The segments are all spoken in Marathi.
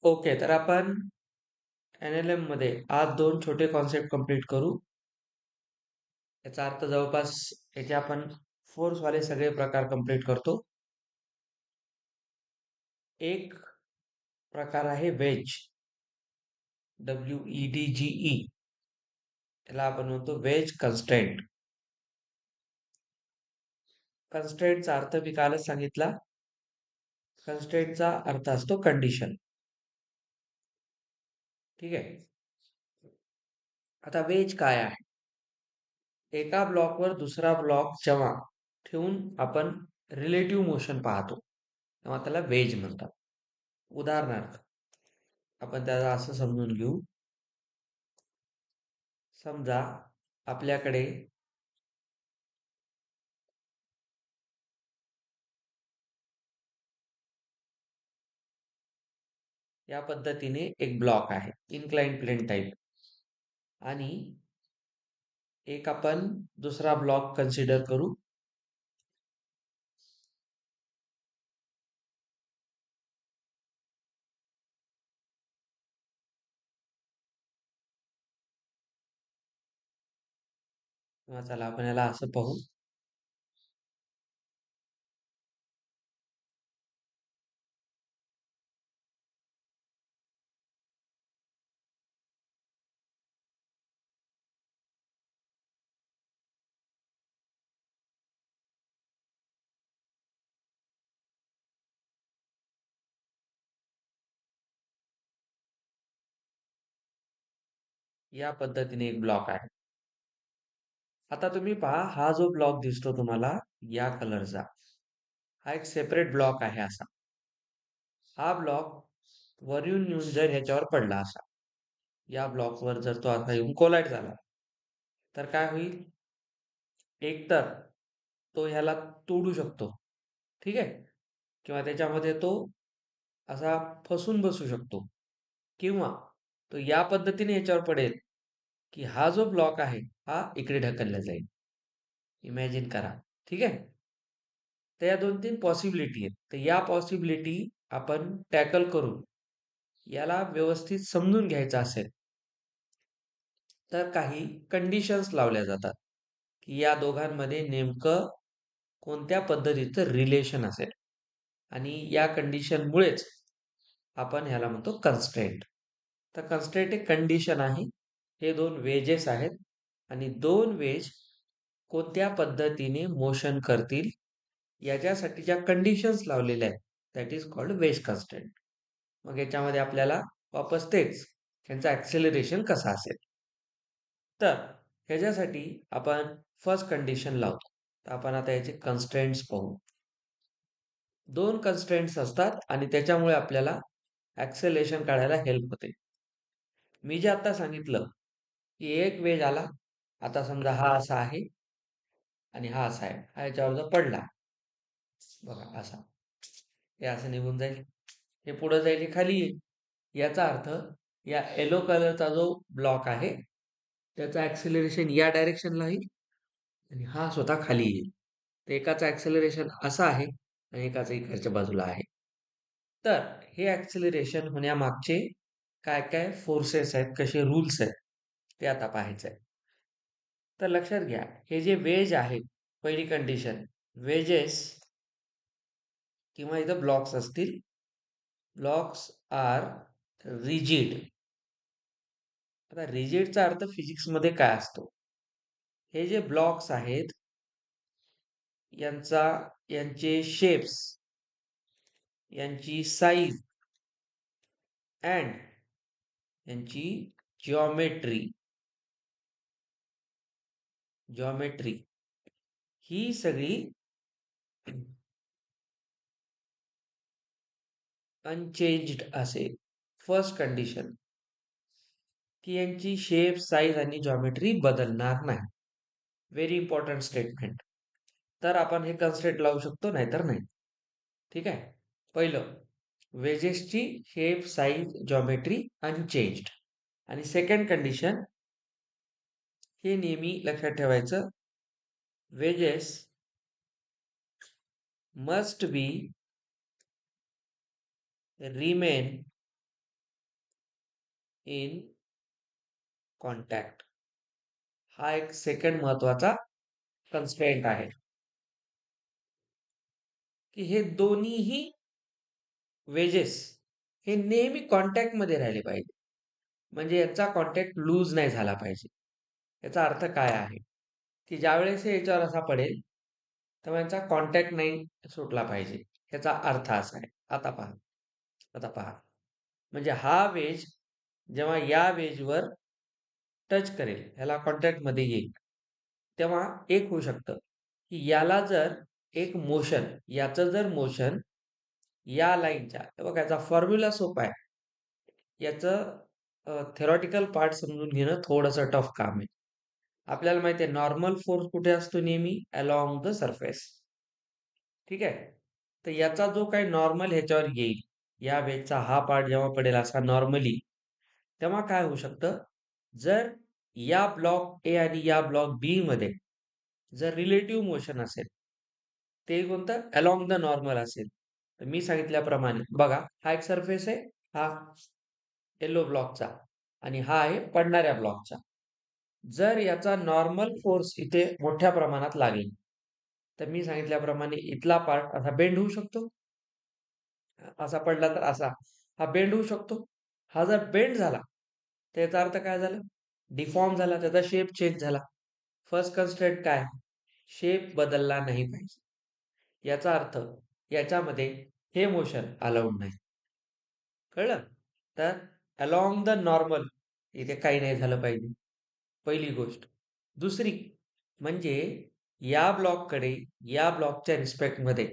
ओके, तर आपण NLM मध्ये आज दोन छोटे कॉन्सेप्ट कंप्लीट करू. याचा अर्थ जवळपास याचे आपण फोर्स वाले सगळे प्रकार कंप्लीट करतो. एक प्रकार आहे वेज, WEDGE. त्याला आपण म्हणतो वेज कन्स्ट्रेंट. कन्स्ट्रेंटचा अर्थ मी कालच सांगितला. कन्स्ट्रेंटचा अर्थ असतो कंडिशन. ठीक आहे. आता वेज काय आहे? एका ब्लॉकवर दुसरा ब्लॉक जेव्हा ठेवून आपण रिलेटिव्ह मोशन पाहतो तेव्हा त्याला वेज म्हणतात. उदाहरणार्थ आपण त्याला असं समजून घेऊ. समजा आपल्याकडे या पद्धतीने एक ब्लॉक आहे, इन्क्लाइंड प्लेन टाइप, आणि एक आपण दुसरा ब्लॉक कन्सिडर करू. चला आपण याला असं पाहू. या पद्धतीने एक ब्लॉक आहे. आता तुम्ही पहा, हा जो ब्लॉक दिसतो तुम्हाला या कलरचा, हा एक सेपरेट ब्लॉक आहे. असा हा ब्लॉक वरून येऊन जर ह्याच्यावर पडला, असा या ब्लॉकवर जर तो आता येऊन कोलाइड झाला, तर काय होईल? एकतर तो ह्याला तोडू शकतो, ठीक आहे, किंवा त्याच्यामध्ये तो असा फसून बसू शकतो, किंवा तो या पद्धतीने याच्यावर पडेल की हा जो ब्लॉक आहे हा इकडे ढकलला जाईल. इमॅजिन करा. ठीक आहे. तर या दोन तीन पॉसिबिलिटी आहेत. तर या पॉसिबिलिटी आपण टॅकल करून याला व्यवस्थित समजून घ्यायचं असेल तर काही कंडिशन्स लावल्या जातात की या दोघांमध्ये नेमकं कोणत्या पद्धतीचं रिलेशन असेल, आणि या कंडिशनमुळेच आपण ह्याला म्हणतो कन्स्ट्रेंट. तर कन्स्ट्रेंट एक कंडिशन आहे. हे दोन वेजेस आहेत आणि दोन वेज कोणत्या पद्धतीने मोशन करतील याच्यासाठी ज्या कंडिशन्स लावलेल्या आहेत that is called wedge constraint. मग याच्यामध्ये आपल्याला वापस तेच, त्यांचा ऍक्सेलरेशन कसा असेल. तर ह्याच्यासाठी आपण फर्स्ट कंडिशन लावतो. तर आपण आता याचे कन्स्ट्रेंट्स पाहू. दोन कन्स्ट्रेंट्स असतात आणि त्याच्यामुळे आपल्याला ऍक्सेलरेशन काढायला हेल्प होते. मी जे आता सांगितलं की एक वेज आला, आता समजा हा असा आहे आणि हा असा आहे, हा याच्यावर जर पडला बघा असा, हे असं निघून जाईल, हे पुढे जाईल, हे खाली येईल. याचा अर्थ या येलो कलरचा जो ब्लॉक आहे त्याचं ऍक्सेलरेशन या डायरेक्शनला येईल आणि हा स्वतः खाली येईल. तर एकाचा ऍक्सेलरेशन असा आहे आणि एकाचा इकडच्या बाजूला आहे. तर हे ऍक्सेलरेशन होण्यामागचे काय काय फोर्सेस आहेत, कसे रूल्स आहेत, ते आता पाहायचं आहे. तर लक्षात घ्या, हे जे वेज आहे, पहिली कंडिशन, वेजेस किंवा इथं ब्लॉक्स असतील, ब्लॉक्स आर रिजिड. आता रिजिडचा अर्थ फिजिक्स मध्ये काय असतो? हे जे ब्लॉक्स आहेत यांचा, यांचे शेप्स, यांची साईज अँड यांची जॉमेट्री जॉमेट्री ही सगळी अनचेंज्ड असेल. फर्स्ट कंडिशन की यांची शेप, साईज आणि जॉमेट्री बदलणार नाही. Very important statement. तर आपण हे कन्स्ट्रेंट लावू शकतो, नाहीतर नाही. ठीक आहे. पहिलं, वेजेसची शेप, साईज, जॉमेट्री अनचेंज्ड. आणि सेकंड कंडिशन, हे नेहमी लक्षात ठेवायचं, wedges must be remain in contact हा एक सेकंड महत्वाचा कन्स्ट्रेंट आहे की हे दोन्हीही वेजेस हे नेहमी कॉन्टॅक्ट मध्ये राहिले पाहिजे. म्हणजे याचा कॉन्टॅक्ट लूज नाही झाला पाहिजे. याचा अर्थ काय आहे की ज्या वेळेस हे याच्यावर असा पडेल तेव्हा यांचा कॉन्टॅक्ट नाही सुटला पाहिजे. याचा अर्थ असा आहे. आता पहा म्हणजे हा वेज जेव्हा या वेजवर टच करेल ह्याला कॉन्टॅक्ट मध्ये येईल तेव्हा एक होऊ शकतं की याला जर एक मोशन याचं जर मोशन या लाईनच्या बघा याचा फॉर्म्युला सोपा आहे. याचं थेरॉटिकल पार्ट समजून घेणं थोडंसं टफ काम आहे. आपल्याला माहिती आहे नॉर्मल फोर्स कुठे असतो नेहमी अलॉंग द सरफेस. ठीक आहे. तर याचा जो काही नॉर्मल ह्याच्यावर येईल या वेजचा हा पार्ट जेव्हा पडेल असा नॉर्मली तेव्हा काय होऊ शकतं जर या ब्लॉक ए आणि या ब्लॉक बी मध्ये जर रिलेटिव्ह मोशन असेल ते कोणतं अलॉंग द नॉर्मल असेल तर मी सांगितल्याप्रमाणे बघा हा एक सरफेस आहे हा येलो ब्लॉकचा आणि हा आहे पडणाऱ्या ब्लॉकचा. जर याचा नॉर्मल फोर्स इथे मोठ्या प्रमाणात लागेल तर मी सांगितल्याप्रमाणे इथला पार्ट असा बेंड होऊ शकतो. असा पडला तर असा हा बेंड होऊ शकतो. हा जर बेंड झाला तर याचा अर्थ काय झाला डिफॉर्म झाला त्याचा शेप चेंज झाला. फर्स्ट कन्स्ट्रेंट काय शेप बदलला नाही पाहिजे. याचा अर्थ याच्यामध्ये हे मोशन अलाउड नाही. कळलं. तर अलॉंग द नॉर्मल इथे काही नाही झालं पाहिजे पहिली गोष्ट. दुसरी म्हणजे या ब्लॉककडे या ब्लॉकच्या रिस्पेक्टमध्ये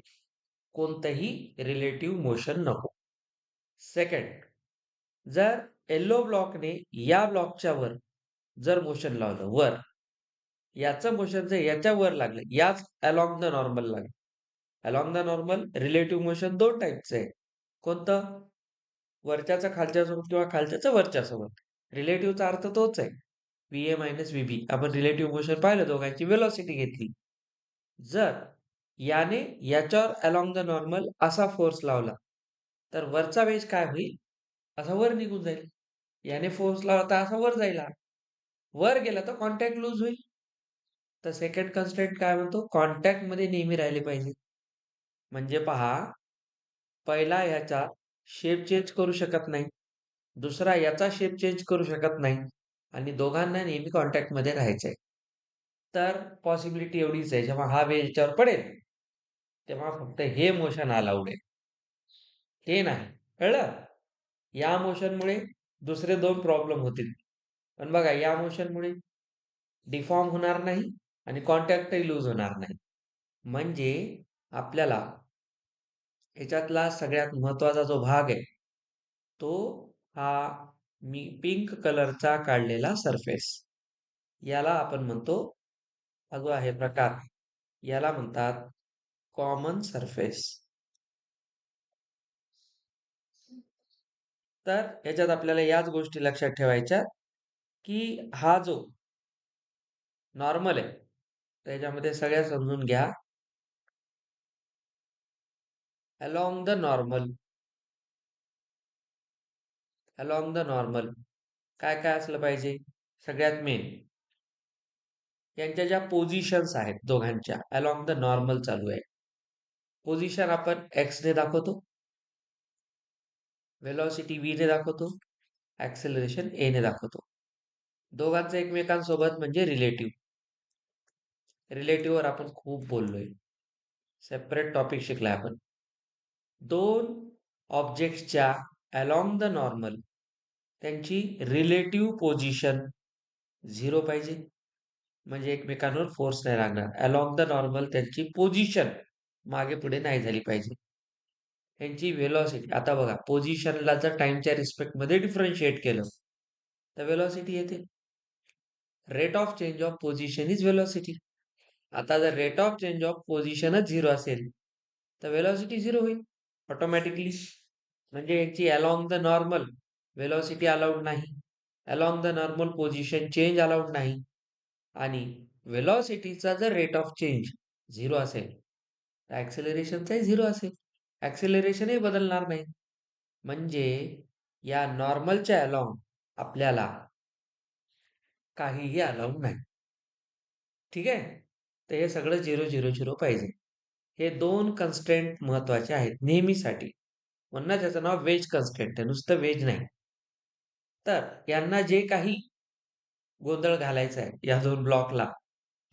कोणतंही रिलेटिव्ह मोशन नको. सेकंड जर येल्लो ब्लॉकने या ब्लॉकच्या वर जर मोशन लावलं वर याचं मोशन जर याच्या वर लागलं याच अलॉंग द नॉर्मल लागलं. Along the normal relative motion दोन टाईपचं आहे. कोणतं वरच्याचं खालच्यासोबत किंवा खालच्याचं वरच्यासोबत. रिलेटिव्हचा अर्थ तोच आहे. व्ही ए मायनस व्ही बी आपण रिलेटिव्ह मोशन पाहिलं दोघांची वेलॉसिटी घेतली. जर याने याच्यावर अलॉंग द नॉर्मल असा फोर्स लावला तर वरचा वेज काय होईल असा वर निघून जाईल. याने फोर्स लावला तर असा वर जाईल. वर गेला तर कॉन्टॅक्ट लूज होईल. तर सेकंड कन्स्ट्रेंट काय म्हणतो कॉन्टॅक्ट मध्ये नेहमी राहिले पाहिजे. म्हणजे पहा पहिला ह्याचा शेप चेंज करू शकत नाही. दुसरा याचा शेप चेंज करू शकत नाही आणि दोघांना नेहमी कॉन्टॅक्ट मध्ये राहायचंय. तर पॉसिबिलिटी एवढीच आहे जेव्हा हा वेळ याच्यावर पडेल तेव्हा फक्त हे मोशन अलाउड आहे. हे नाही कळलं. या मोशनमुळे दुसरे दोन प्रॉब्लेम होतील. पण बघा या मोशनमुळे डिफॉर्म होणार नाही आणि कॉन्टॅक्टही लूज होणार नाही. म्हणजे आपल्याला ह्याच्यातला सगळ्यात महत्वाचा जो भाग आहे तो हा मी पिंक कलरचा काढलेला सरफेस याला आपण म्हणतो हा जो आहे प्रकार याला म्हणतात कॉमन सरफेस. तर याच्यात आपल्याला याच गोष्टी लक्षात ठेवायच्या की हा जो नॉर्मल आहे त्याच्यामध्ये सगळ्या समजून घ्या. Along the normal along the normal काय काय असलं पाहिजे सगळ्यात मेन यांच्या ज्या पोझिशन्स आहेत दोघांच्या अलॉंग द नॉर्मल चालू आहे. पोझिशन आपण एक्स ने दाखवतो वेलॉसिटी व्ही ने दाखवतो ऍक्सेलरेशन ए ने दाखवतो. दोघांचं एकमेकांसोबत म्हणजे रिलेटिव्ह वर आपण खूप बोललोय. सेपरेट टॉपिक शिकलाय आपण. दोन ऑब्जेक्ट्सच्या अलॉंग द नॉर्मल त्यांची रिलेटिव्ह पोझिशन 0 पाहिजे. म्हणजे एकमेकांवर फोर्स नाही लागणार. अलॉंग द नॉर्मल त्यांची पोझिशन मागे पुढे नाही झाली पाहिजे. त्यांची व्हेलॉसिटी आता बघा पोझिशनला जर टाइमच्या रिस्पेक्ट मध्ये डिफरन्शिएट केलं तर व्हेलॉसिटी येते. Rate of change of position is velocity. आता जर रेट ऑफ चेंज ऑफ पोझिशनच 0 असेल तर व्हेलॉसिटी 0 होईल ऑटोमॅटिकली. म्हणजे यांची along the normal velocity allowed नाही. Along the normal position change allowed नाही. आणि व्हेलॉसिटीचा जर रेट ऑफ चेंज 0 असेल तर ऍक्सेलरेशनचाही 0 असेल. ऍक्सेलरेशनही बदलणार नाही. म्हणजे या नॉर्मलच्या अलॉंग आपल्याला काहीही अलाउड नाही. ठीक आहे? तर हे सगळं 0, 0, 0 पाहिजे. हे 2 कन्स्ट्रेंट महत्वाचे आहेत नेहमीसाठी. म्हणूनच त्याचं नाव वेज कन्स्ट्रेंट आहे. नुसतं वेज नाही. तर यांना जे काही गोंधळ घालायचा आहे या 2 ब्लॉकला,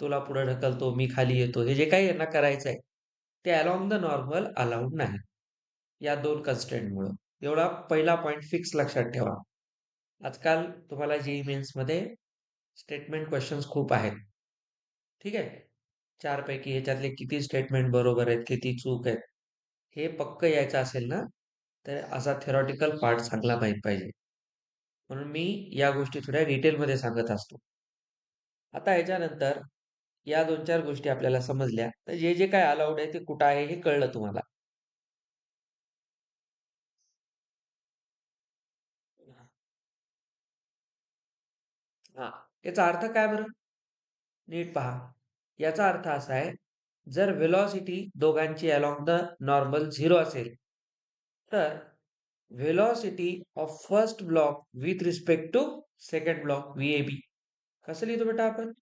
तुला पुढे ढकलतो, मी खाली येतो, हे जे काही यांना करायचं आहे, ते अलोंग द नॉर्मल अलाउड नाही. या 2 कन्स्ट्रेंटमुळं. एवढा पहिला पॉइंट फिक्स लक्षात ठेवा. आजकाल तुम्हाला जेईई मेन्समध्ये स्टेटमेंट क्वेश्चन्स खूप आहेत. ठीक आहे? 4 पैकी ह्याच्यातले किती स्टेटमेंट बरोबर आहेत, किती चूक आहेत, हे पक्क यायचं असेल ना, तर असा थेरॉटिकल पार्ट चांगला माहीत पाहिजे. म्हणून मी या गोष्टी थोड्या डिटेलमध्ये सांगत असतो. आता ह्याच्यानंतर या 2-4 गोष्टी आपल्याला समजल्या, तर जे जे काय अलाउड आहे ते कुठं आहे हे कळलं तुम्हाला. हां, याचा अर्थ काय बरं? नीट पहा. याचा अर्थ असा आहे, जर व्हेलॉसिटी दोघांची अलोंग द नॉर्मल 0 असेल, तर velocity of first block with respect to second block V A B कसं लिहितो बेटा आपण?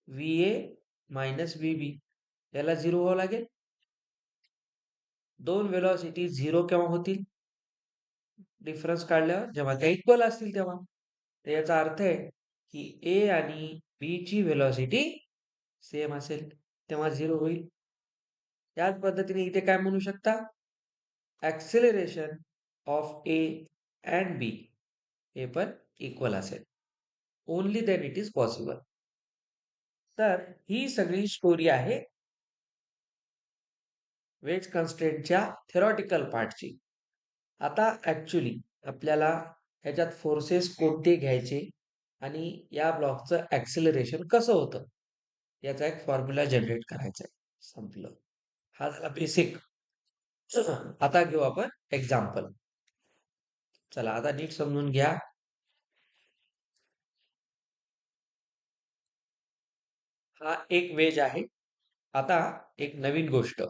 व्हीए मायनस व्हीबी याला 0 व्हावं लागेल. दोन व्हेलॉसिटी 0 केव्हा होतील? डिफरन्स काढल्यावर जेव्हा त्या इक्वल असतील तेव्हा. तर याचा अर्थ आहे की ए आणि बी ची व्हेलॉसिटी सेम असेल तेव्हा 0 होईल. त्याच पद्धतीने इथे काय म्हणू शकता? Acceleration of A and B हे पण इक्वल असेल. Only then it is possible. तर ही सगळी स्टोरी आहे वेज कन्स्ट्रेंटच्या थेरॉटिकल पार्टची. आता ऍक्च्युली आपल्याला ह्याच्यात फोर्सेस कोणते घ्यायचे आणि या ब्लॉकचं ऍक्सिलरेशन कसं होतं याचा एक फॉर्म्युला जनरेट करायचा आहे. संपलं. हा झाला बेसिक. आता घेऊ आपण एक्झाम्पल. चला आता नीट समजून घ्या. हा एक वेज आहे. आता एक नवीन गोष्ट.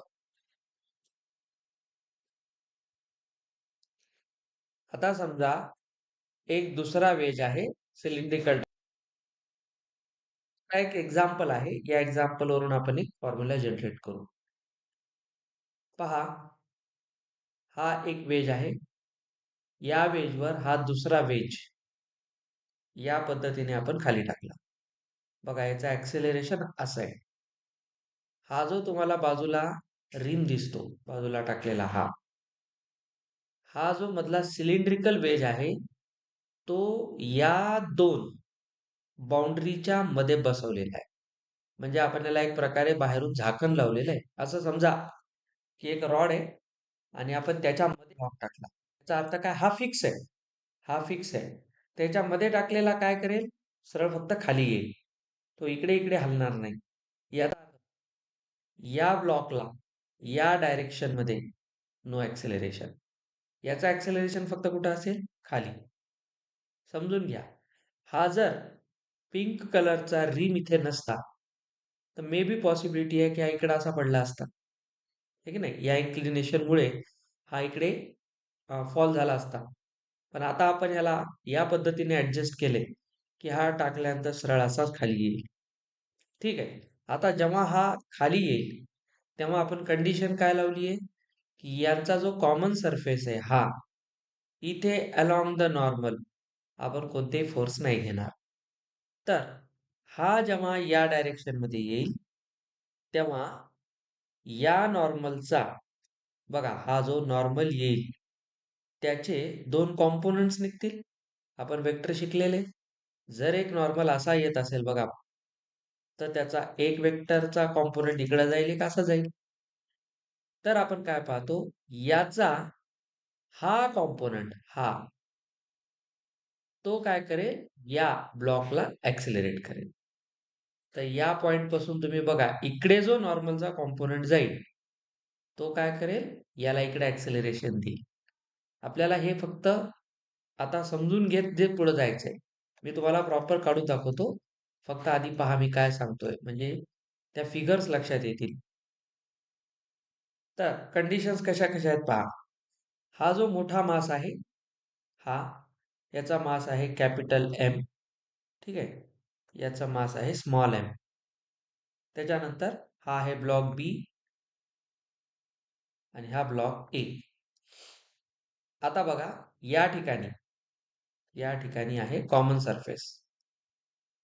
आता समजा एक दुसरा वेज आहे सिलेंड्रिकल. हा एक एक्झाम्पल आहे. या एक्झाम्पल वरून आपण एक फॉर्म्युला जनरेट करू. पहा, हा एक वेज आहे. या वेजवर हा दुसरा वेज या पद्धतीने आपण खाली टाकला. बघा याचं ऍक्सेलरेशन असं आहे. हा जो तुम्हाला बाजूला रिम दिसतो, बाजूला टाकलेला हा जो मधला सिलेंड्रिकल वेज आहे, तो या दोन बाउंड्रीच्या मध्ये बसवलेला आहे. म्हणजे आपण याला एक प्रकारे बाहेरून झाकण लावलेलं आहे. असं समजा की एक रॉड आहे आणि आपण त्याच्यामध्ये रॉड टाकला. याचा अर्थ काय? हा फिक्स आहे. हा फिक्स आहे. त्याच्यामध्ये टाकलेला काय करेल? सरळ फक्त खाली येईल. तो इकडे इकडे हलणार नाही. याचा या ब्लॉकला या डायरेक्शन मध्ये नो ऍक्सेलरेशन. याचा ऍक्सेलरेशन फक्त कुठं असेल? खाली. समजून घ्या. हा जर पिंक कलरचा रिम इथे नसता तर मे बी पॉसिबिलिटी आहे की हा इकडे असा पडला असता. ठीक आहे नाही? या इन्क्लिनेशनमुळे हा इकडे फॉल झाला असता. पण आता आपण ह्याला या पद्धतीने ऍडजस्ट केले की हा टाकल्यानंतर सरळ असाच खाली येईल. ठीक आहे. आता जेव्हा हा खाली येईल तेव्हा आपण कंडिशन काय लावली आहे की यांचा जो कॉमन सरफेस आहे हा इथे अलॉंग द नॉर्मल आपण कोणतेही फोर्स नाही घेणार. तर हा जेव्हा या डायरेक्शन मध्ये येईल तेव्हा या नॉर्मलचा बघा हा जो नॉर्मल येईल त्याचे दोन कॉम्पोनंट्स निघतील. आपण वेक्टर शिकलेले. जर एक नॉर्मल असा येत असेल बघा तर त्याचा एक वेक्टरचा कॉम्पोनंट इकडे जाईल एक असा जाईल. तर आपण काय पाहतो याचा हा कॉम्पोनंट तो काय करेल या ब्लॉकला ऍक्सिलरेट करेल. तर या पॉइंट पासून तुम्ही बघा इकडे जो नॉर्मलचा कॉम्पोनंट जाईल तो काय करेल याला इकडे ऍक्सेलरेशन देईल. आपल्याला हे फक्त आता समजून घेत जे पुढे जायचंय. मी तुम्हाला प्रॉपर काढून दाखवतो. फक्त आधी पहा मी काय सांगतोय म्हणजे त्या फिगर्स लक्षात येतील. तर कंडिशन्स कशा कशा आहेत पहा. हा जो मोठा मास आहे हा याचा मास आहे कॅपिटल एम. ठीक आहे, याचा मास आहे स्मॉल एम. त्याच्यानंतर हा आहे ब्लॉक बी आणि हा ब्लॉक ए. आता बघा, या ठिकाणी आहे कॉमन सरफेस.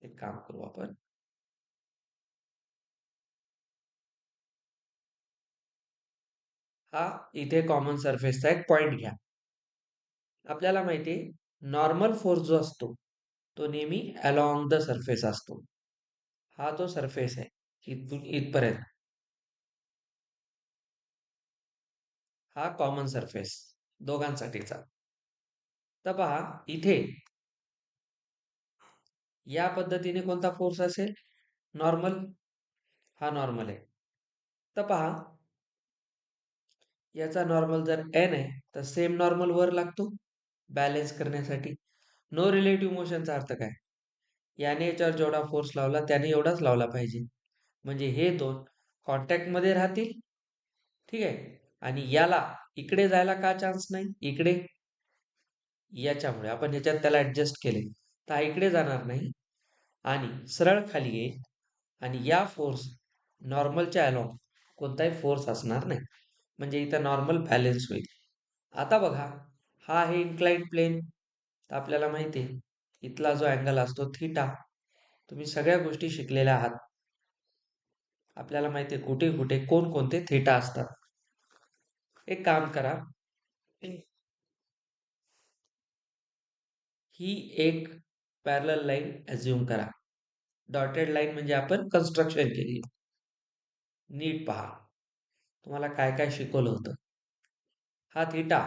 एक काम करू आपण, हा इथे कॉमन सरफेसचा एक पॉइंट घ्या. आपल्याला माहिती आहे, नॉर्मल फोर्स जो असतो तो नेहमी अलॉंग द सरफेस असतो. हा तो सरफेस आहे, इथून इथपर्यंत हा कॉमन सरफेस दोघांसाठीचा. तर पहा इथे या पद्धतीने कोणता फोर्स असेल, नॉर्मल, हा नॉर्मल आहे. तर पहा, याचा नॉर्मल जर एन आहे तर सेम नॉर्मल वर लागतो बॅलेन्स करण्यासाठी. नो रिलेटिव्ह मोशनचा अर्थ काय, याने याच्यावर जेवढा फोर्स लावला त्याने एवढाच लावला पाहिजे, म्हणजे हे दोन कॉन्टॅक्ट मध्ये राहतील. ठीक आहे, आणि याला इकडे जायला का चान्स नाही, इकडे, याच्यामुळे आपण ह्याच्यात त्याला ऍडजस्ट केले तर हा इकडे जाणार नाही आणि सरळ खाली येईल. आणि या फोर्स नॉर्मलच्या अलॉंग कोणताही फोर्स असणार नाही, म्हणजे इथं नॉर्मल बॅलेन्स होईल. आता बघा, हा आहे इन्क्लाइंड प्लेन. तर आपल्याला माहिती आहे इथला जो अँगल असतो थीटा, तुम्ही सगळ्या गोष्टी शिकलेल्या आहात. आपल्याला माहिती आहे कुठे कुठे कोणकोणते थीटा असतात. एक काम करा, ही एक पॅरलल लाईन अज्युम करा. डॉटेड लाईन म्हणजे आपण कन्स्ट्रक्शन केली. नीट पहा, तुम्हाला काय काय शिकवलं होतं. हा थीटा,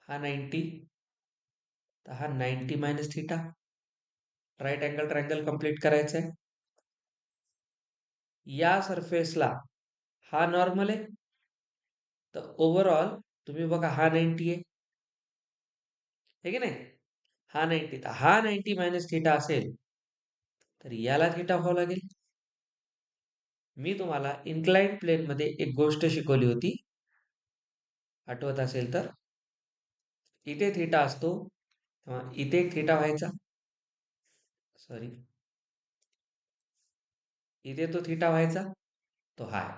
हा 90, तर हा 90 minus theta. Right angle triangle complete करायचं आहे. या सरफेसला हा नॉर्मल आहे, तर ओव्हरऑल तुम्ही बघा हा 90 आहे, हे की नाही, हा 90, तर हा 90 मायनस थीटा असेल तर याला थीटा व्हावं लागेल. मी तुम्हाला इन्क्लाइंड प्लेन मध्ये एक गोष्ट शिकवली होती, आठवत असेल तर. इथे थीटा असतो तेव्हा इथे एक थीटा व्हायचा, सॉरी, इथे तो थीटा व्हायचा, तो हाय.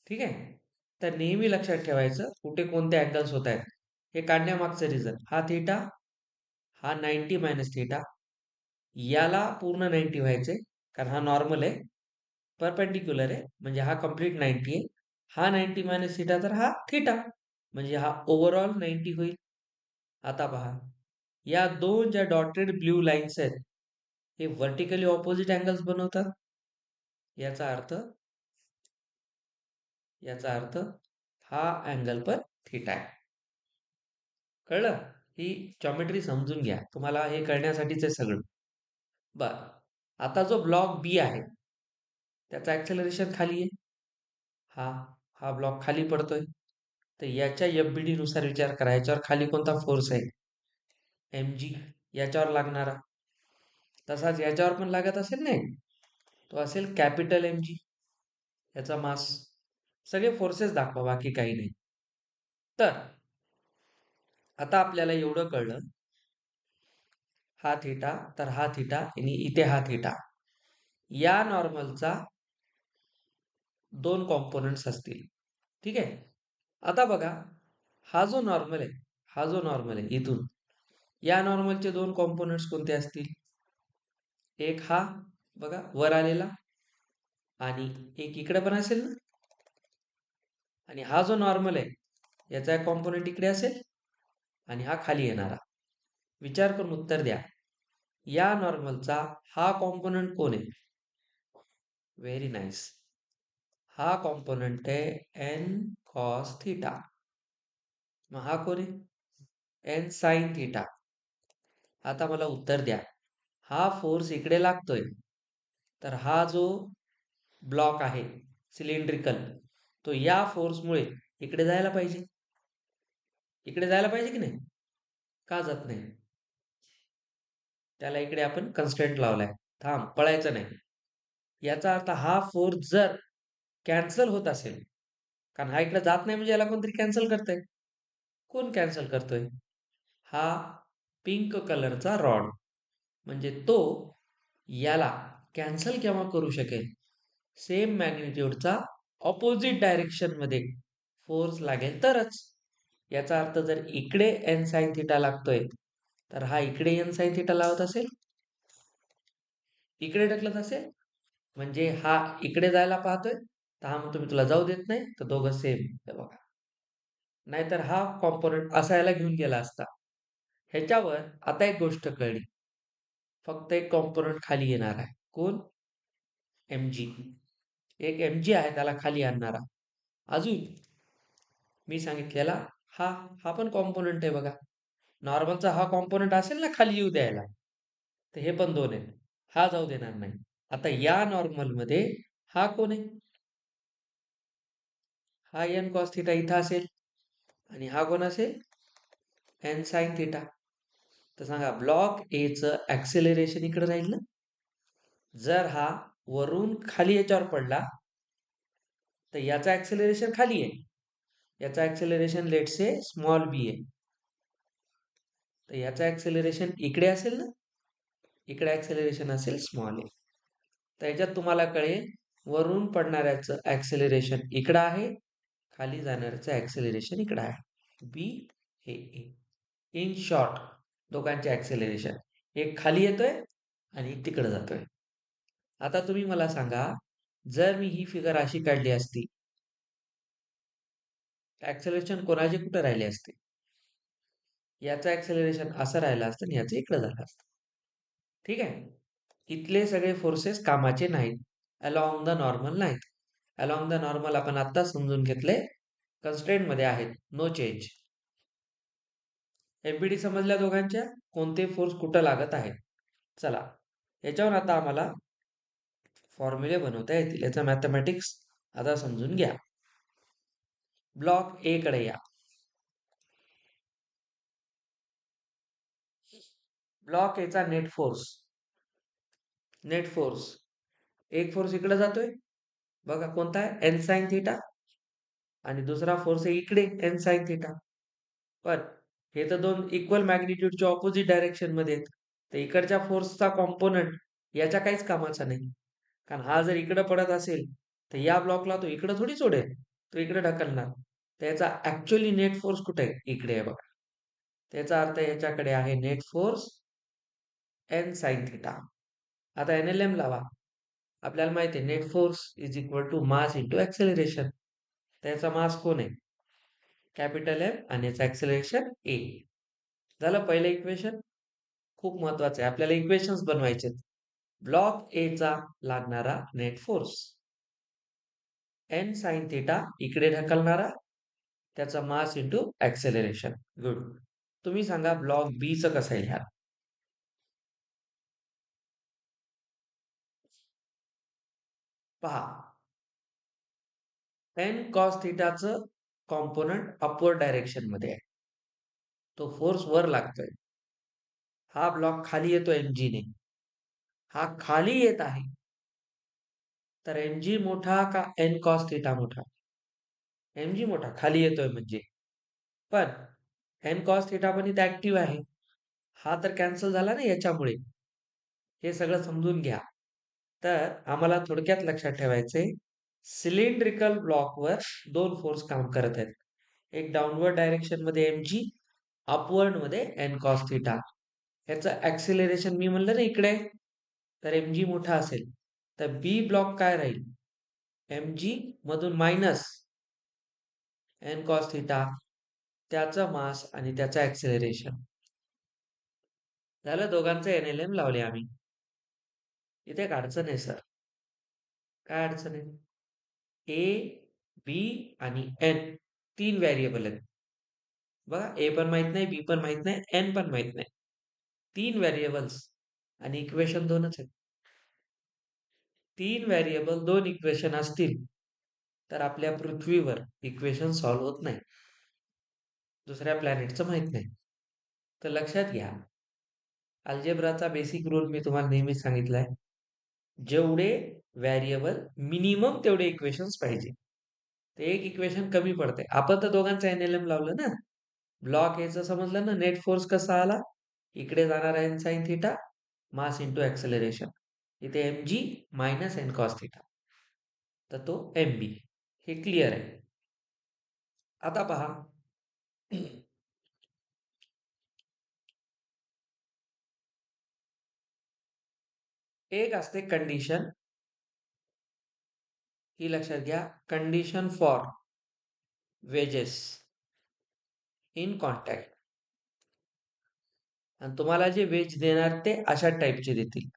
ठीक आहे, तर नेहमी लक्षात ठेवायचं कुठे कोणते अँगल्स होत आहेत हे काढण्यामागचं रिझन. हा थीटा, हा 90 मायनस थीटा, याला पूर्ण 90 व्हायचे कारण हा नॉर्मल आहे, परपेंडिक्युलर आहे म्हणजे हा कम्प्लीट 90 आहे. हा 90 मायनस थीटा तर हा थीटा, म्हणजे हा ओव्हरऑल 90 होईल. आता पहा, या दोन ज्या डॉटेड ब्ल्यू लाईन्स आहेत हे व्हर्टिकली ऑपोजिट अँगल्स बनवतात. याचा अर्थ, याचा अर्थ हा अँगल पण थीटा आहे. कळलं? ही जॉमेट्री समजून घ्या, तुम्हाला हे कळण्यासाठीच आहे सगळं. बर, आता जो ब्लॉक बी आहे त्याचा ऍक्सेलरेशन खाली आहे. हा हा ब्लॉक खाली पडतोय, तर याच्या एफबीडी नुसार विचार करा, याच्यावर खाली कोणता फोर्स आहे, एम जी, याच्यावर लागणारा. तसाच याच्यावर पण लागत असेल नाही, तो असेल कॅपिटल एम जी, याचा मास. सगळे फोर्सेस दाखवा, बाकी काही नाही. तर आता आपल्याला एवढं कळलं, हा थीटा तर हा थीटा आणि इथे हा थीटा, या नॉर्मलचा दोन कॉम्पोनंट्स असतील. ठीक आहे, आता बघा, हा जो नॉर्मल आहे, हा जो नॉर्मल आहे इथून, या नॉर्मलचे दोन कॉम्पोनंट्स कोणते असतील, एक हा बघा वर आलेला आणि एक इकडे पण असेल ना, आणि हा जो नॉर्मल आहे याचा एक कॉम्पोनंट इकडे असेल आणि हा खाली येणारा. विचार करून उत्तर द्या, या नॉर्मलचा हा कॉम्पोनंट कोण आहे. व्हेरी नाईस, हा कॉम्पोनंट आहे एन कॉस थीटा. मग हा कोण आहे, एन साइन थीटा. आता मला उत्तर द्या, हा फोर्स इकडे लागतोय तर हा जो ब्लॉक आहे सिलेंड्रिकल, तो या फोर्समुळे इकडे जायला पाहिजे, इकडे जायला पाहिजे की नाही, का जात नाही, त्याला इकडे आपण कन्स्ट्रेंट लावलाय, थांब, पळायचं नाही. याचा अर्थ हा फोर्स जर कॅन्सल होत असेल, कारण हा इकडे जात नाही म्हणजे याला कोणतरी कॅन्सल करतंय. कोण कॅन्सल करतोय, हा पिंक कलरचा रॉड, म्हणजे तो याला कॅन्सल केव्हा करू शकेल, सेम मॅग्निट्यूडचा ऑपोजिट डायरेक्शन मध्ये फोर्स लागेल तरच. याचा अर्थ जर इकडे एन साइन थिटा लागतोय, तर हा इकडे एन साइन थिटा लावत असेल, इकडे ढकलत असेल, म्हणजे हा इकडे जायला पाहतोय, तर हा म्हणतो मी तुला जाऊ देत नाही, तर दोघं सेम. हे बघा, नाहीतर हा कॉम्पोनंट असायला घेऊन गेला असता. ह्याच्यावर आता एक गोष्ट कळली, फक्त एक कॉम्पोनंट खाली येणार आहे. कोण? M G. एक एम जी आहे त्याला खाली आणणारा. अजून मी सांगितलेला हा हा पण कॉम्पोनंट आहे बघा. नॉर्मलचा हा कॉम्पोनंट असेल ना खाली येऊ द्यायला, तर हे पण दोन आहेत. हा जाऊ देणार नाही. आता या नॉर्मल मध्ये हा कोण आहे? हा एन कॉस थिटा इथं असेल, आणि हा कोण असेल? N sine theta. तर सांगा, ब्लॉक ए चं ऍक्सेलरेशन इकडे राहील ना. जर हा वरून खाली याच्यावर पडला, तर याचा ऍक्सेलरेशन खाली आहे, याचा ऍक्सेलरेशन लेट से स्मॉल बी आहे, तर याचा ऍक्सेलरेशन इकडे असेल ना, इकडे ऍक्सेलरेशन असेल स्मॉल ए. तर याच्यात तुम्हाला कळेल, वरून पडणाऱ्याचं ऍक्सेलरेशन इकडं आहे, खाली जाणाऱ्याचं ऍक्सेलरेशन इकडं आहे. बी हे ए. इन शॉर्ट, दोघांचे ऍक्सेलरेशन एक खाली येतोय आणि तिकडे जातोय. आता तुम्ही मला सांगा, जर मी ही फिगर अशी काढली असती, ऍक्सेलरेशन कोणाचे कुठे राहिले असते? याचं ऍक्सेलरेशन असं राहिलं असतं आणि याचं इकडे झालं असतं. ठीक आहे. इथले सगळे फोर्सेस कामाचे नाहीत, अलॉंग द नॉर्मल नाहीत. अलॉंग द नॉर्मल आपण आता समजून घेतले, कन्स्ट्रेंट मध्ये आहेत, नो चेंज. एमपीडी समजल्या दोघांच्या, कोणते फोर्स कुठं लागत आहे. चला, याच्यावर आता आम्हाला फॉर्म्युले बनवता येतील. याचा मॅथमॅटिक्स आता समजून घ्या. ब्लॉक ए कडे या. ब्लॉक एचा नेट फोर्स एक फोर्स इकडे जातोय बघा, कोणता आहे? N sine theta. आणि दुसरा फोर्स आहे इकडे एन साइन थिटा. पण हे तर दोन इक्वल मॅग्निट्यूडच्या ऑपोजिट डायरेक्शन मध्ये आहेत, तर इकडच्या फोर्सचा कॉम्पोनंट याच्या काहीच कामाचा नाही. कारण हा जर इकडे पडत असेल, तर या ब्लॉकला तो इकडे थोडी सोडेल, तो इकडे ढकलणार. त्याचा ऍक्च्युअली नेट फोर्स कुठे आहे? इकडे आहे बघा. त्याचा अर्थ याच्याकडे आहे net force N sine theta. आता एनएलएम लावा. आपल्याला माहिती आहे net force is equal to mass into acceleration. त्याचा मास कोण आहे? कॅपिटल एम, आणि याचं ऍक्सेलरेशन ए. झालं पहिलं इक्वेशन. खूप महत्वाचं आहे, आपल्याला इक्वेशन्स बनवायचे. ब्लॉक ए चा लागणारा net force N sine theta, इकडे ढकलणारा, त्याचा मास इंटू ऍक्सेलरेशन. गुड. तुम्ही सांगा ब्लॉक बी चं कसं आहे ह्या. पहा, एन कॉस थिटाचं कॉम्पोनंट अपवर्ड डायरेक्शन मध्ये आहे, तो फोर्स वर लागतोय. हा ब्लॉक खाली येतो एमजी ने, हा खाली येत आहे, तर एमजी मोठा का एन कॉस थिटा मोठा? एमजी मोठा, खाली येतोय म्हणजे. पण एन कॉस थिटा पण इथे ऍक्टिव्ह आहे, हा तर कॅन्सल झाला ना याच्यामुळे. हे सगळं समजून घ्या. तर आम्हाला थोडक्यात लक्षात ठेवायचंय, सिलेंड्रिकल ब्लॉकवर दोन फोर्स काम करत आहेत. एक डाऊनवर्ड डायरेक्शन मध्ये एमजी, अपवर्ड मध्ये एन कॉस थिटा. ह्याचं ऍक्सिलरेशन मी म्हणलं ना इकडे, तर एमजी मोठा असेल, तर बी ब्लॉक काय राहील? एमजी मधून मायनस एन कॉस थिटा, त्याचा मास आणि त्याचा ऍक्सेलरेशन. झालं, दोघांचे एनएलएम लावले आम्ही. इथे एक अडचण आहे सर. काय अडचण आहे? ए, बी आणि एन तीन व्हेरिएबल आहेत बघा. ए पण माहित नाही, बी पण माहित नाही, एन पण माहित नाही. तीन व्हेरिएबल्स आणि इक्वेशन दोनच आहेत. तीन व्हेरिएबल, दोन इक्वेशन असतील, तर आपल्या पृथ्वीवर इक्वेशन सॉल्व्ह होत नाही. दुसऱ्या प्लॅनेटचं माहित नाही. तर लक्षात घ्या, अल्जेब्राचा बेसिक रूल मी तुम्हाला नेहमीच सांगितलाय, जेवढे व्हेरिएबल मिनिमम तेवढे इक्वेशन्स पाहिजे. ते एक इक्वेशन कमी पडते. आपण तर दोघांचं एनएलएम लावलं ना, ब्लॉक एचं समजलं ना, नेट फोर्स कसा आला? इकडे जाणार आहे sine theta, mass into acceleration. इथे mg minus N cos theta, तर तो mb. हे क्लिअर आहे. आता पहा, एक असते कंडिशन, ही लक्षात घ्या, condition for wages in contact. आणि तुम्हाला जे वेज देणार ते अशा टाईपचे देतील.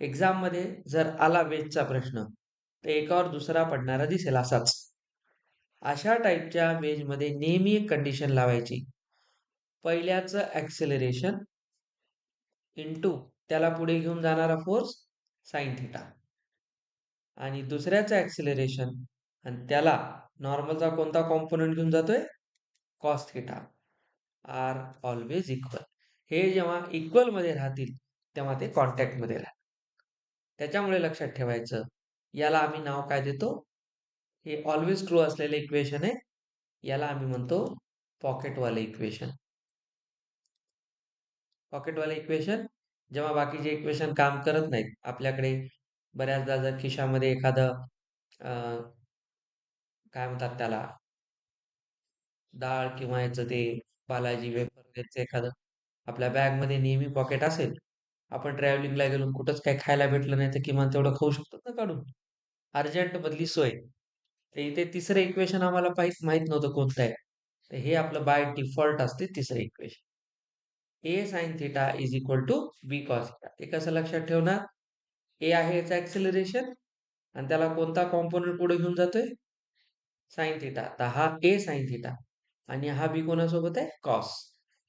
एक्झाम मध्ये जर आला वेजचा प्रश्न, तर एकावर दुसरा पडणारा दिसेल असाच. अशा टाईपच्या वेज मध्ये नेहमी एक कंडिशन लावायची. पहिल्याचं ऍक्सेलरेशन इंटू त्याला पुढे घेऊन जाणारा फोर्स साइन थिटा, आणि दुसऱ्याचं ऍक्सेलरेशन आणि त्याला नॉर्मलचा कोणता कॉम्पोनंट घेऊन जातोय? Cos theta, are always equal. हे जेव्हा इक्वल मध्ये राहतील तेव्हा ते कॉन्टॅक्ट मध्ये राहतील. त्याच्यामुळे लक्षात ठेवायचं, याला आम्ही नाव काय देतो? हे ऑलवेज ट्रू असलेले इक्वेशन आहे, याला आम्ही म्हणतो पॉकेटवाले इक्वेशन. पॉकेटवाले इक्वेशन जेव्हा बाकीचे इक्वेशन काम करत नाहीत, आपल्याकडे बऱ्याचदा जर खिशामध्ये एखादं काय म्हणतात त्याला, डाळ किंवा याचं ते बालाजी वेफर एखादं आपल्या बॅग मध्ये नेहमी पॉकेट असेल, आपण ट्रॅव्हलिंगला गेलो कुठंच काही खायला भेटलं नाही तर किमान तेवढं खाऊ शकतो ना काढून, अर्जंट मधली सोय. तर इथे तिसरं इक्वेशन आम्हाला माहित नव्हतं कोणतं आहे, तर हे आपलं बाय डिफॉल्ट असते तिसरं equation. A sine theta is equal to B cos theta. हे कसं लक्षात ठेवणार? ए आहे याचा ऍक्सेलरेशन आणि त्याला कोणता कॉम्पोनंट पुढे घेऊन जातोय? Sign theta. तर हा ए साइन थिटा आणि हा बी कोणासोबत आहे? कॉस.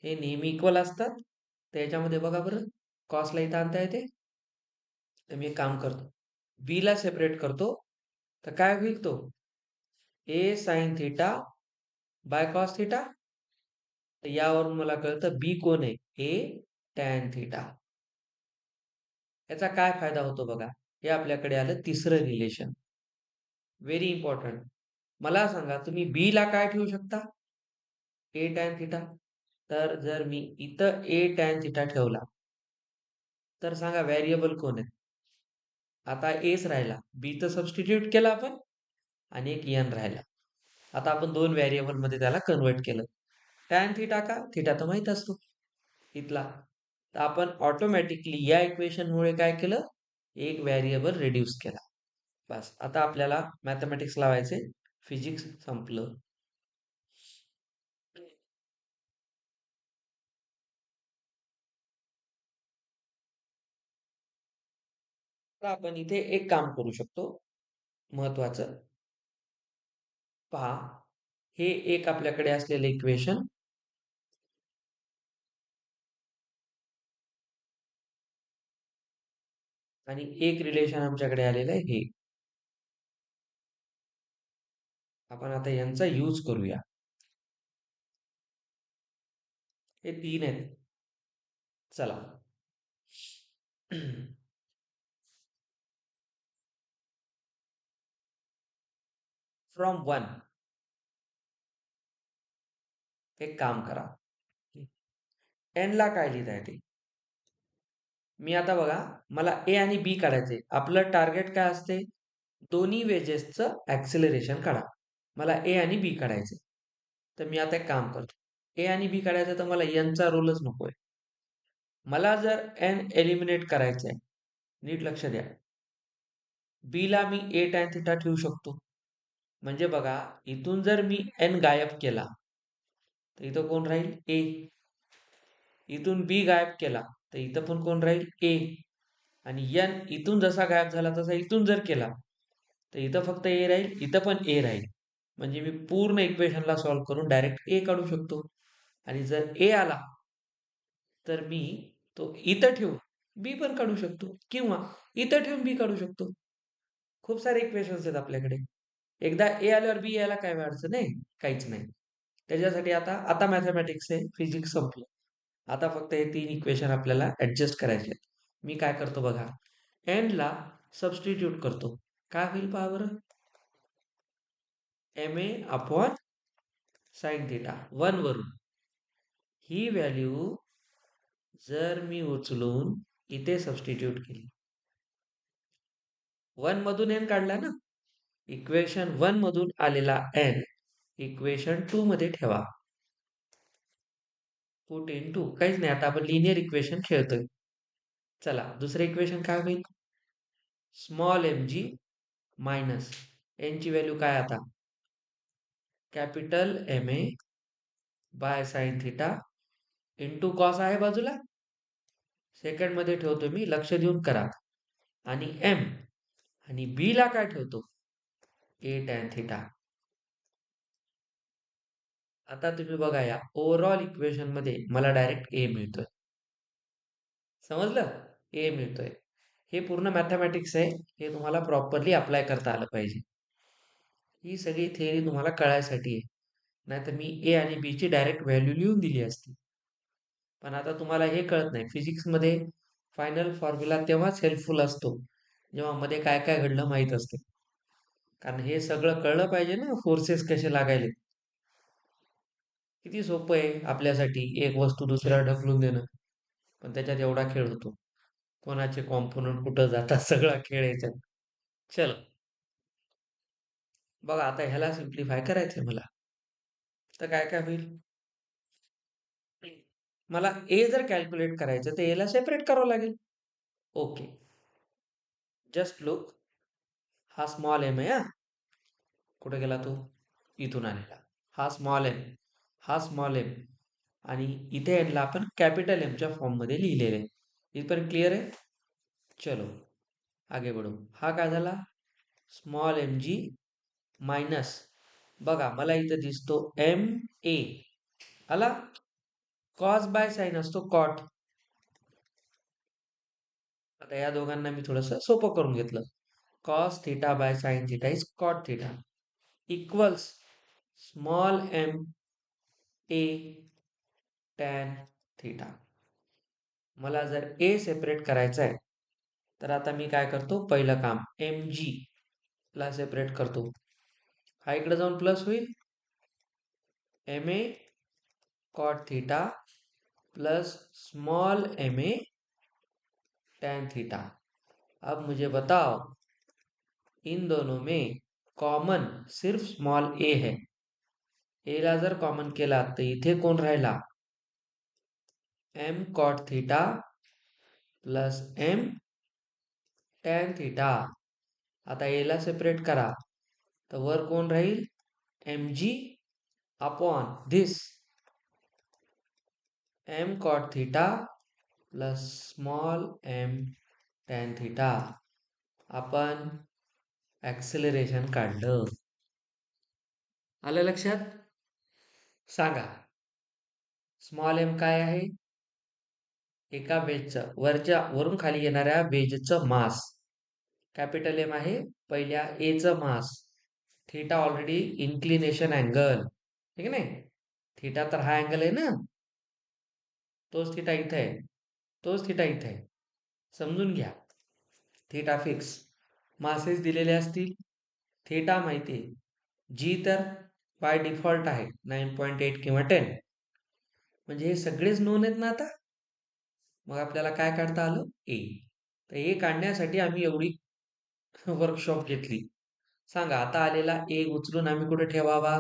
हे नेहमी इक्वल असतात. तर याच्यामध्ये बघा बरं, कॉसला इथं आणता येते. तर मी एक काम करतो, बी ला सेपरेट करतो, तर काय होईल तो? A sine theta by cos theta. तर यावरून मला कळतं बी कोण आहे? A tan theta. याचा काय फायदा होतो बघा, हे आपल्याकडे आलं तिसरं रिलेशन, व्हेरी इम्पॉर्टंट. मला सांगा, तुम्ही बी ला काय ठेवू शकता? ए टॅन थिटा. तर जर मी इथं ए टॅन थिटा ठेवला, तर सांगा व्हेरिएबल कोण आहे? आता एच राहिला, बी तर सबस्टिट्यूट केला आपण, आणि एक एन राहिला. आता आपण दोन व्हेरिएबल मध्ये त्याला कन्वर्ट केलं. टॅन थिटा का? थिटा तर माहित असतो इथला. तर आपण ऑटोमॅटिकली या इक्वेशन मुळे काय केलं? एक व्हेरिएबल रिड्यूस केला. बस, आता आपल्याला मॅथमॅटिक्स लावायचे, फिजिक्स संपलं. तर आपण इथे एक काम करू शकतो महत्वाचं. पहा, हे एक आपल्याकडे असलेले इक्वेशन, आणि एक रिलेशन आमच्याकडे आलेलं आहे हे. आपण आता यांचा यूज करूया. हे तीन आहेत. चला. फ्रॉम वन, एक काम करा, एन ला काय लिहिता येते? मी आता बघा, मला ए आणि बी काढायचे. आपलं टार्गेट काय असते? दोन्ही वेजेसचं ऍक्सिलरेशन काढा. मला ए आणि बी काढायचे. तर मी आता एक काम करतो, ए आणि बी काढायचं, तर मला एनचा रोलच नकोय. मला जर एन एलिमिनेट करायचंय, नीट लक्ष द्या, बी ला मी ए टॅन थिटा ठेवू शकतो. म्हणजे बघा, इथून जर मी एन गायब केला, तर इथं कोण राहील? ए. इथून बी गायब केला, तर इथं पण कोण राहील? ए. आणि एन इथून जसा गायब झाला तसा इथून जर केला, तर इथं फक्त ए राहील, इथं पण ए राहील. म्हणजे मी पूर्ण इक्वेशनला सॉल्व्ह करून डायरेक्ट ए काढू शकतो. आणि जर ए आला, तर मी तो इथं ठेवून बी पण काढू शकतो, किंवा इथं ठेवून बी काढू शकतो. खूप सारे इक्वेशन्स आहेत आपल्याकडे. एकदा ए आल्यावर बी यायला काय अडचण आहे? काहीच नाही. त्याच्यासाठी आता आता मॅथमॅटिक्स आहे, फिजिक्स संपलं. आता फक्त हे तीन इक्वेशन आपल्याला ऍडजस्ट करायचे आहेत. मी काय करतो बघा, एन ला सबस्टिट्यूट करतो. काय होईल पहा बरं? M A upon sine theta, one वरून. ही व्हॅल्यू जर मी उचलून इथे सबस्टिट्यूट केली, 1 मधून n काढला ना, इक्वेशन 1 मधून आलेला n इक्वेशन 2 मध्ये ठेवा. पुट इन टू, काहीच नाही, आता आपण लिनियर इक्वेशन खेळतोय. चला दुसरं इक्वेशन काय होईल, small M G minus N ची व्हॅल्यू काय आता, capital M A by sine theta into cos आहे बाजूला, सेकंड मध्ये ठेवतो मी, लक्ष देऊन करा. आणि एम आणि बी ला काय ठेवतो, ए टॅन थिटा. आता तुम्ही बघा या ओव्हरऑल इक्वेशन मध्ये मला डायरेक्ट ए मिळतोय. समजलं, ए मिळतोय. हे पूर्ण मॅथमॅटिक्स आहे, हे तुम्हाला प्रॉपरली अप्लाय करता आलं पाहिजे. ही सगळी थिअरी तुम्हाला कळायसाठी आहे, नाहीतर मी ए आणि बी ची डायरेक्ट व्हॅल्यू लिहून दिली असती. पण आता तुम्हाला हे कळत नाही, फिजिक्समध्ये फायनल फॉर्म्युला तेव्हाच हेल्पफुल असतो जेव्हा मध्ये काय काय घडलं माहीत असते. कारण हे सगळं कळलं पाहिजे ना, फोर्सेस कसे लागायले. किती सोपं आहे आपल्यासाठी एक वस्तू दुसऱ्याला ढकलून देणं, पण त्याच्यात एवढा खेळ होतो. कोणाचे कॉम्पोनंट कुठं जातात, सगळा खेळ याच्यात. चल बघा, आता ह्याला सिम्प्लिफाय करायचंय मला, तर काय काय होईल, मला ए जर कॅल्क्युलेट करायचं तर एला सेपरेट करावं लागेल. ओके, जस्ट लुक, हा स्मॉल एम आहे, हा कुठे गेला तो, इथून आलेला, हा स्मॉल एम, हा स्मॉल एम, आणि इथे एनला आपण कॅपिटल एमच्या फॉर्म मध्ये लिहिलेले आहे. इथपर्यंत क्लिअर आहे. चलो आगे बढो. हा काय झाला, स्मॉल एम जी मायनस, बघा मला इथं दिसतो एम ए, आला, कॉस बाय साइन असतो कॉट. आता या दोघांना मी थोडस सोपं करून घेतलं, cos theta by sine theta is cot theta equals small M A tan theta. मला जर ए सेपरेट करायचं आहे तर आता मी काय करतो, पहिलं काम एम जी ला सेपरेट करतो, हा इकडे जाऊन प्लस होईल, M A cot theta plus small M A tan theta. अब मुझे बताओ इन दोनों में कॉमन सिर्फ स्मॉल ए है, ए ला जर कॉमन केला तर इथे कोण राहिला, M cot theta plus M tan theta. आता ए ला सेपरेट करा तर वर कोण राहील, M G upon this M cot theta plus small M tan theta. आपण ऍक्सेलरेशन काढलं, आलं लक्षात. सांगा स्मॉल एम काय आहे, एका वेजचं वरून खाली येणाऱ्या वेजचं मास, कॅपिटल एम आहे पहिल्या एचं मास, थीटा ऑलरेडी इन्क्लिनेशन अँगल, ठीक आहे नाही, थीटा तर हा अँगल आहे ना, तोच थीटा इथे आहे, तोच थीटा इथे आहे, समजून घ्या. थीटा फिक्स, मासेस दिलेले असतील, थीटा माहिती आहे, जी तर बाय डिफॉल्ट आहे 9.8 किंवा 10, म्हणजे हे सगळेच नोन आहेत ना आता. मग आपल्याला काय काढता आलं, ए. तर ए काढण्यासाठी आम्ही एवढी वर्कशॉप घेतली. सांगा आता आलेला ए उचलून आम्ही कुठे ठेवावा,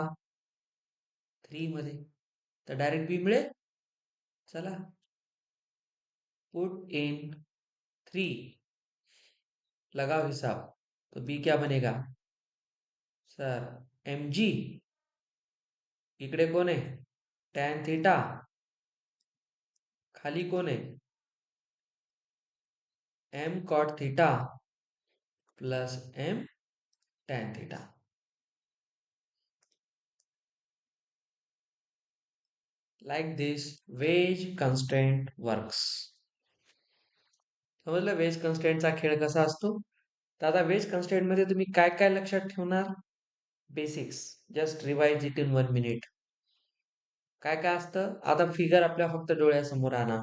3 मध्ये, तर डायरेक्ट बी मिळेल. चला पुट इन 3, लगाओ हिसाब, तो बी क्या बनेगा सर, एम जी, इकडे कोण आहे टॅन थीटा, खाली कोण आहे M cot theta plus M tan theta. Like this wedge constraint works. समजलं वेज कन्स्ट्रेंटचा खेळ कसा असतो. तर आता वेज कन्स्ट्रेंट मध्ये तुम्ही काय काय लक्षात ठेवणार, basics, just revise it in 1 minute. काय काय असतं, आता फिगर आपल्या फक्त डोळ्यासमोर आणा.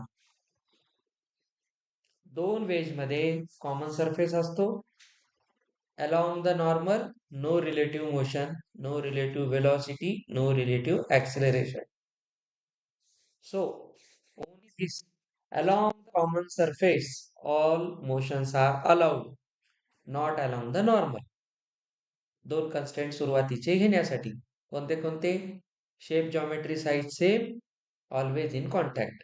दोन वेज मध्ये कॉमन सरफेस असतो, along the normal, no relative motion, no relative velocity, no relative acceleration. So this. Along the common surface, all motions are allowed, not along the normal. दोन कन्स्टेंट सुरुवातीचे घेण्यासाठी कोणते कोणते? Shape, geometry, size same, always in contact.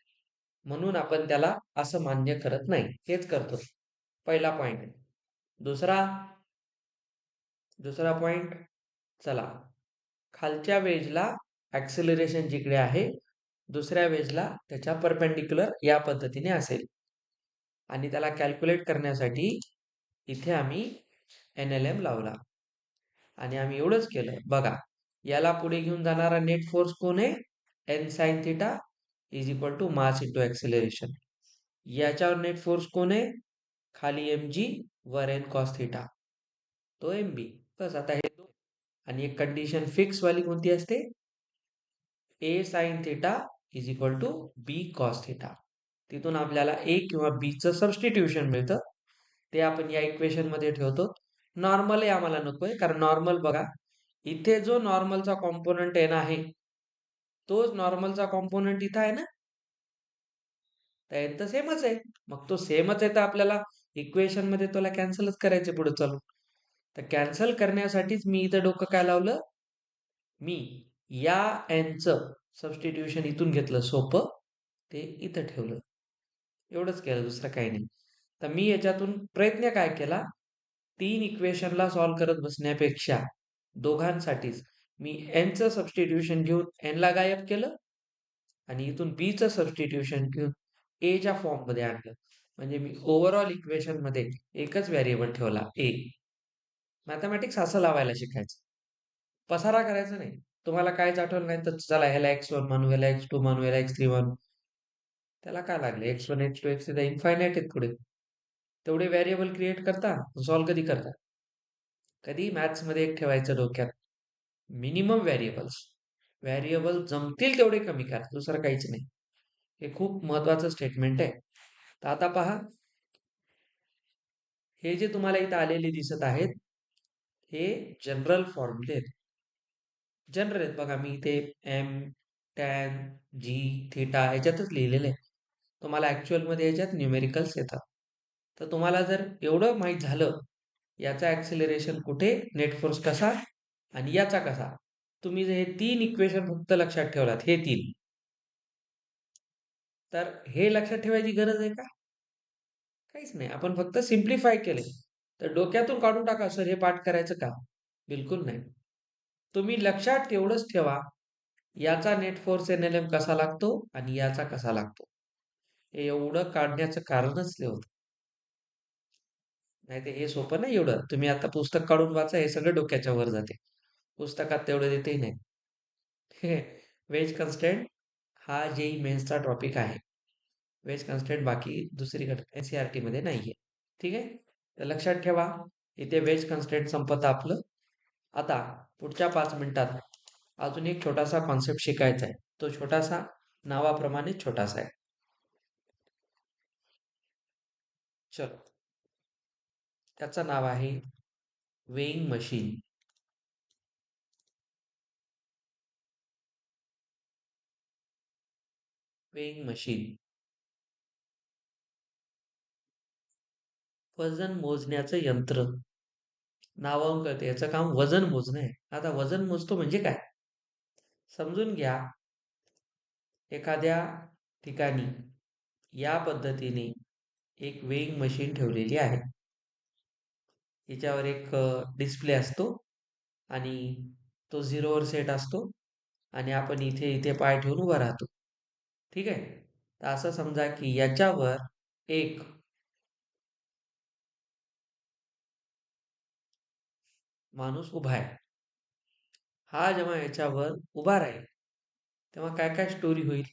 म्हणून आपण त्याला असं मान्य करत नाही, हेच करतो. पहिला पॉइंट. दुसरा दुसरा पॉइंट, चला, खालच्या वेजला ऍक्सेलरेशन जिकडे आहे, दुसऱ्या वेजला त्याच्या परपेंडिक्युलर या पद्धतीने असेल. आणि त्याला कॅल्क्युलेट करण्यासाठी इथे आम्ही NLM लावला. आणि आम्ही एवढंच केलं. बघा, याला पुढे घेऊन जाणारा नेट फोर्स कोण आहे? N sine theta is equal to mass into acceleration. याच्यावर नेट फोर्स कोण आहे? खाली mg वर एन कॉस थिटा, तो mb. बस, आता हे दोन. आणि एक कंडिशन फिक्स वाली कोणती असते? A sine theta is equal to B cos theta. तिथून आपल्याला ए किंवा बी चं सबस्टिट्यूशन मिळतं. ते आपण या इक्वेशन मध्ये ठेवतो. नॉर्मल आहे आम्हाला नकोय, कारण नॉर्मल बघा, इथे जो नॉर्मलचा कॉम्पोनंट एन आहे, तोच नॉर्मलचा कॉम्पोनंट इथं आहे ना, तर एन तर सेमच आहे. मग तो सेमच आहे तर आपल्याला इक्वेशन मध्ये त्याला कॅन्सलच करायचे पुढे चालून. तर कॅन्सल करण्यासाठीच मी इथं डोकं काय लावलं? मी या एनचं सबस्टिट्यूशन इथून घेतलं सोपं, ते इथं ठेवलं. एवढंच केलं, दुसरं काही नाही. तर मी याच्यातून प्रयत्न काय केला? 3 इक्वेशनला सॉल्व्ह करत बसण्यापेक्षा दोघांसाठीच मी एनचं सबस्टिट्यूशन घेऊन एनला गायब केलं आणि इथून बीचं सबस्टिट्यूशन घेऊन एच्या फॉर्म मध्ये आणलं. म्हणजे मी ओव्हरऑल इक्वेशन मध्ये एकच व्हेरिएबल ठेवला, ए. मॅथमॅटिक्स असं लावायला शिकायचं, पसारा करायचा नाही. तुम्हाला कायच आठवलं नाही तर चला ह्याला x1 म्हणू, ह्याला x2 म्हणू, ह्याला x3 म्हणू. त्याला काय लागले? x1 x2 x3 इन्फायनाइट आहेत पुढे. तेवढे व्हेरिएबल क्रिएट करता, सॉल्व्ह कधी करता? कधी मॅथ्स मध्ये एक ठेवायचं डोक्यात, मिनिमम व्हेरिएबल्स. व्हेरिएबल जमतील तेवढे कमी करा, दुसरं काहीच नाही. हे खूप महत्वाचं स्टेटमेंट आहे. तर आता पहा, हे जे तुम्हाला इथं आलेले दिसत आहेत, हे जनरल फॉर्म्युले आहेत. जनरल आहेत बघा, मी इथे एम, टॅन, जी, थिटा ह्याच्यातच लिहिलेलं आहे. तुम्हाला ऍक्च्युअल मध्ये याच्यात न्यूमेरिकल्स येतात. तर तुम्हाला जर एवढं माहीत झालं, याचा ऍक्सेलरेशन कुठे, नेट फोर्स कसा आणि याचा कसा, तुम्ही जर हे 3 इक्वेशन फक्त लक्षात ठेवलात, हे 3, तर हे लक्षात ठेवायची गरज आहे का? काहीच नाही. आपण फक्त सिम्प्लिफाय केले. तर डोक्यातून काढून टाका, सर हे पाठ करायचं का? बिलकुल नाही. तुम्ही लक्षात तेवढंच ठेवा, याचा नेट फोर्स NLM कसा लागतो आणि याचा कसा लागतो. हे एवढं काढण्याचं कारणच ते होतं. नाही, ते हे सोपं नाही एवढं. तुम्ही आता पुस्तक काढून वाचा, हे सगळं डोक्याच्या वर जाते. पुस्तकात तेवढं देतेही नाही. वेज कन्स्टेंट हा जेई मेन्सचा टॉपिक आहे. वेज कन्स्टेंट बाकी दुसरीकडे NCERT मध्ये नाहीये. ठीक आहे, तर लक्षात ठेवा, इथे वेज कन्स्टेंट संपत आपलं. आता पुढच्या 5 मिनिटात अजून एक छोटासा कॉन्सेप्ट शिकायचा आहे. तो छोटासा नावाप्रमाणे छोटासा आहे. चलो, त्याचं नाव आहे वेइंग मशीन. वेइंग मशीन, वजन मोजण्याचं यंत्र. नावावरून कळतं याचं काम वजन मोजणं आहे. आता वजन मोजतो म्हणजे काय समजून घ्या. एखाद्या ठिकाणी या पद्धतीने एक वेइंग मशीन ठेवलेली आहे. हिच्यावर एक डिस्प्ले असतो आणि तो 0वर सेट असतो आणि आपण इथे इथे पाय ठेवून उभा राहतो. ठीक आहे, तर असं समजा की याच्यावर एक माणूस उभा आहे. हा जेव्हा याच्यावर उभा राहील, तेव्हा काय काय स्टोरी होईल?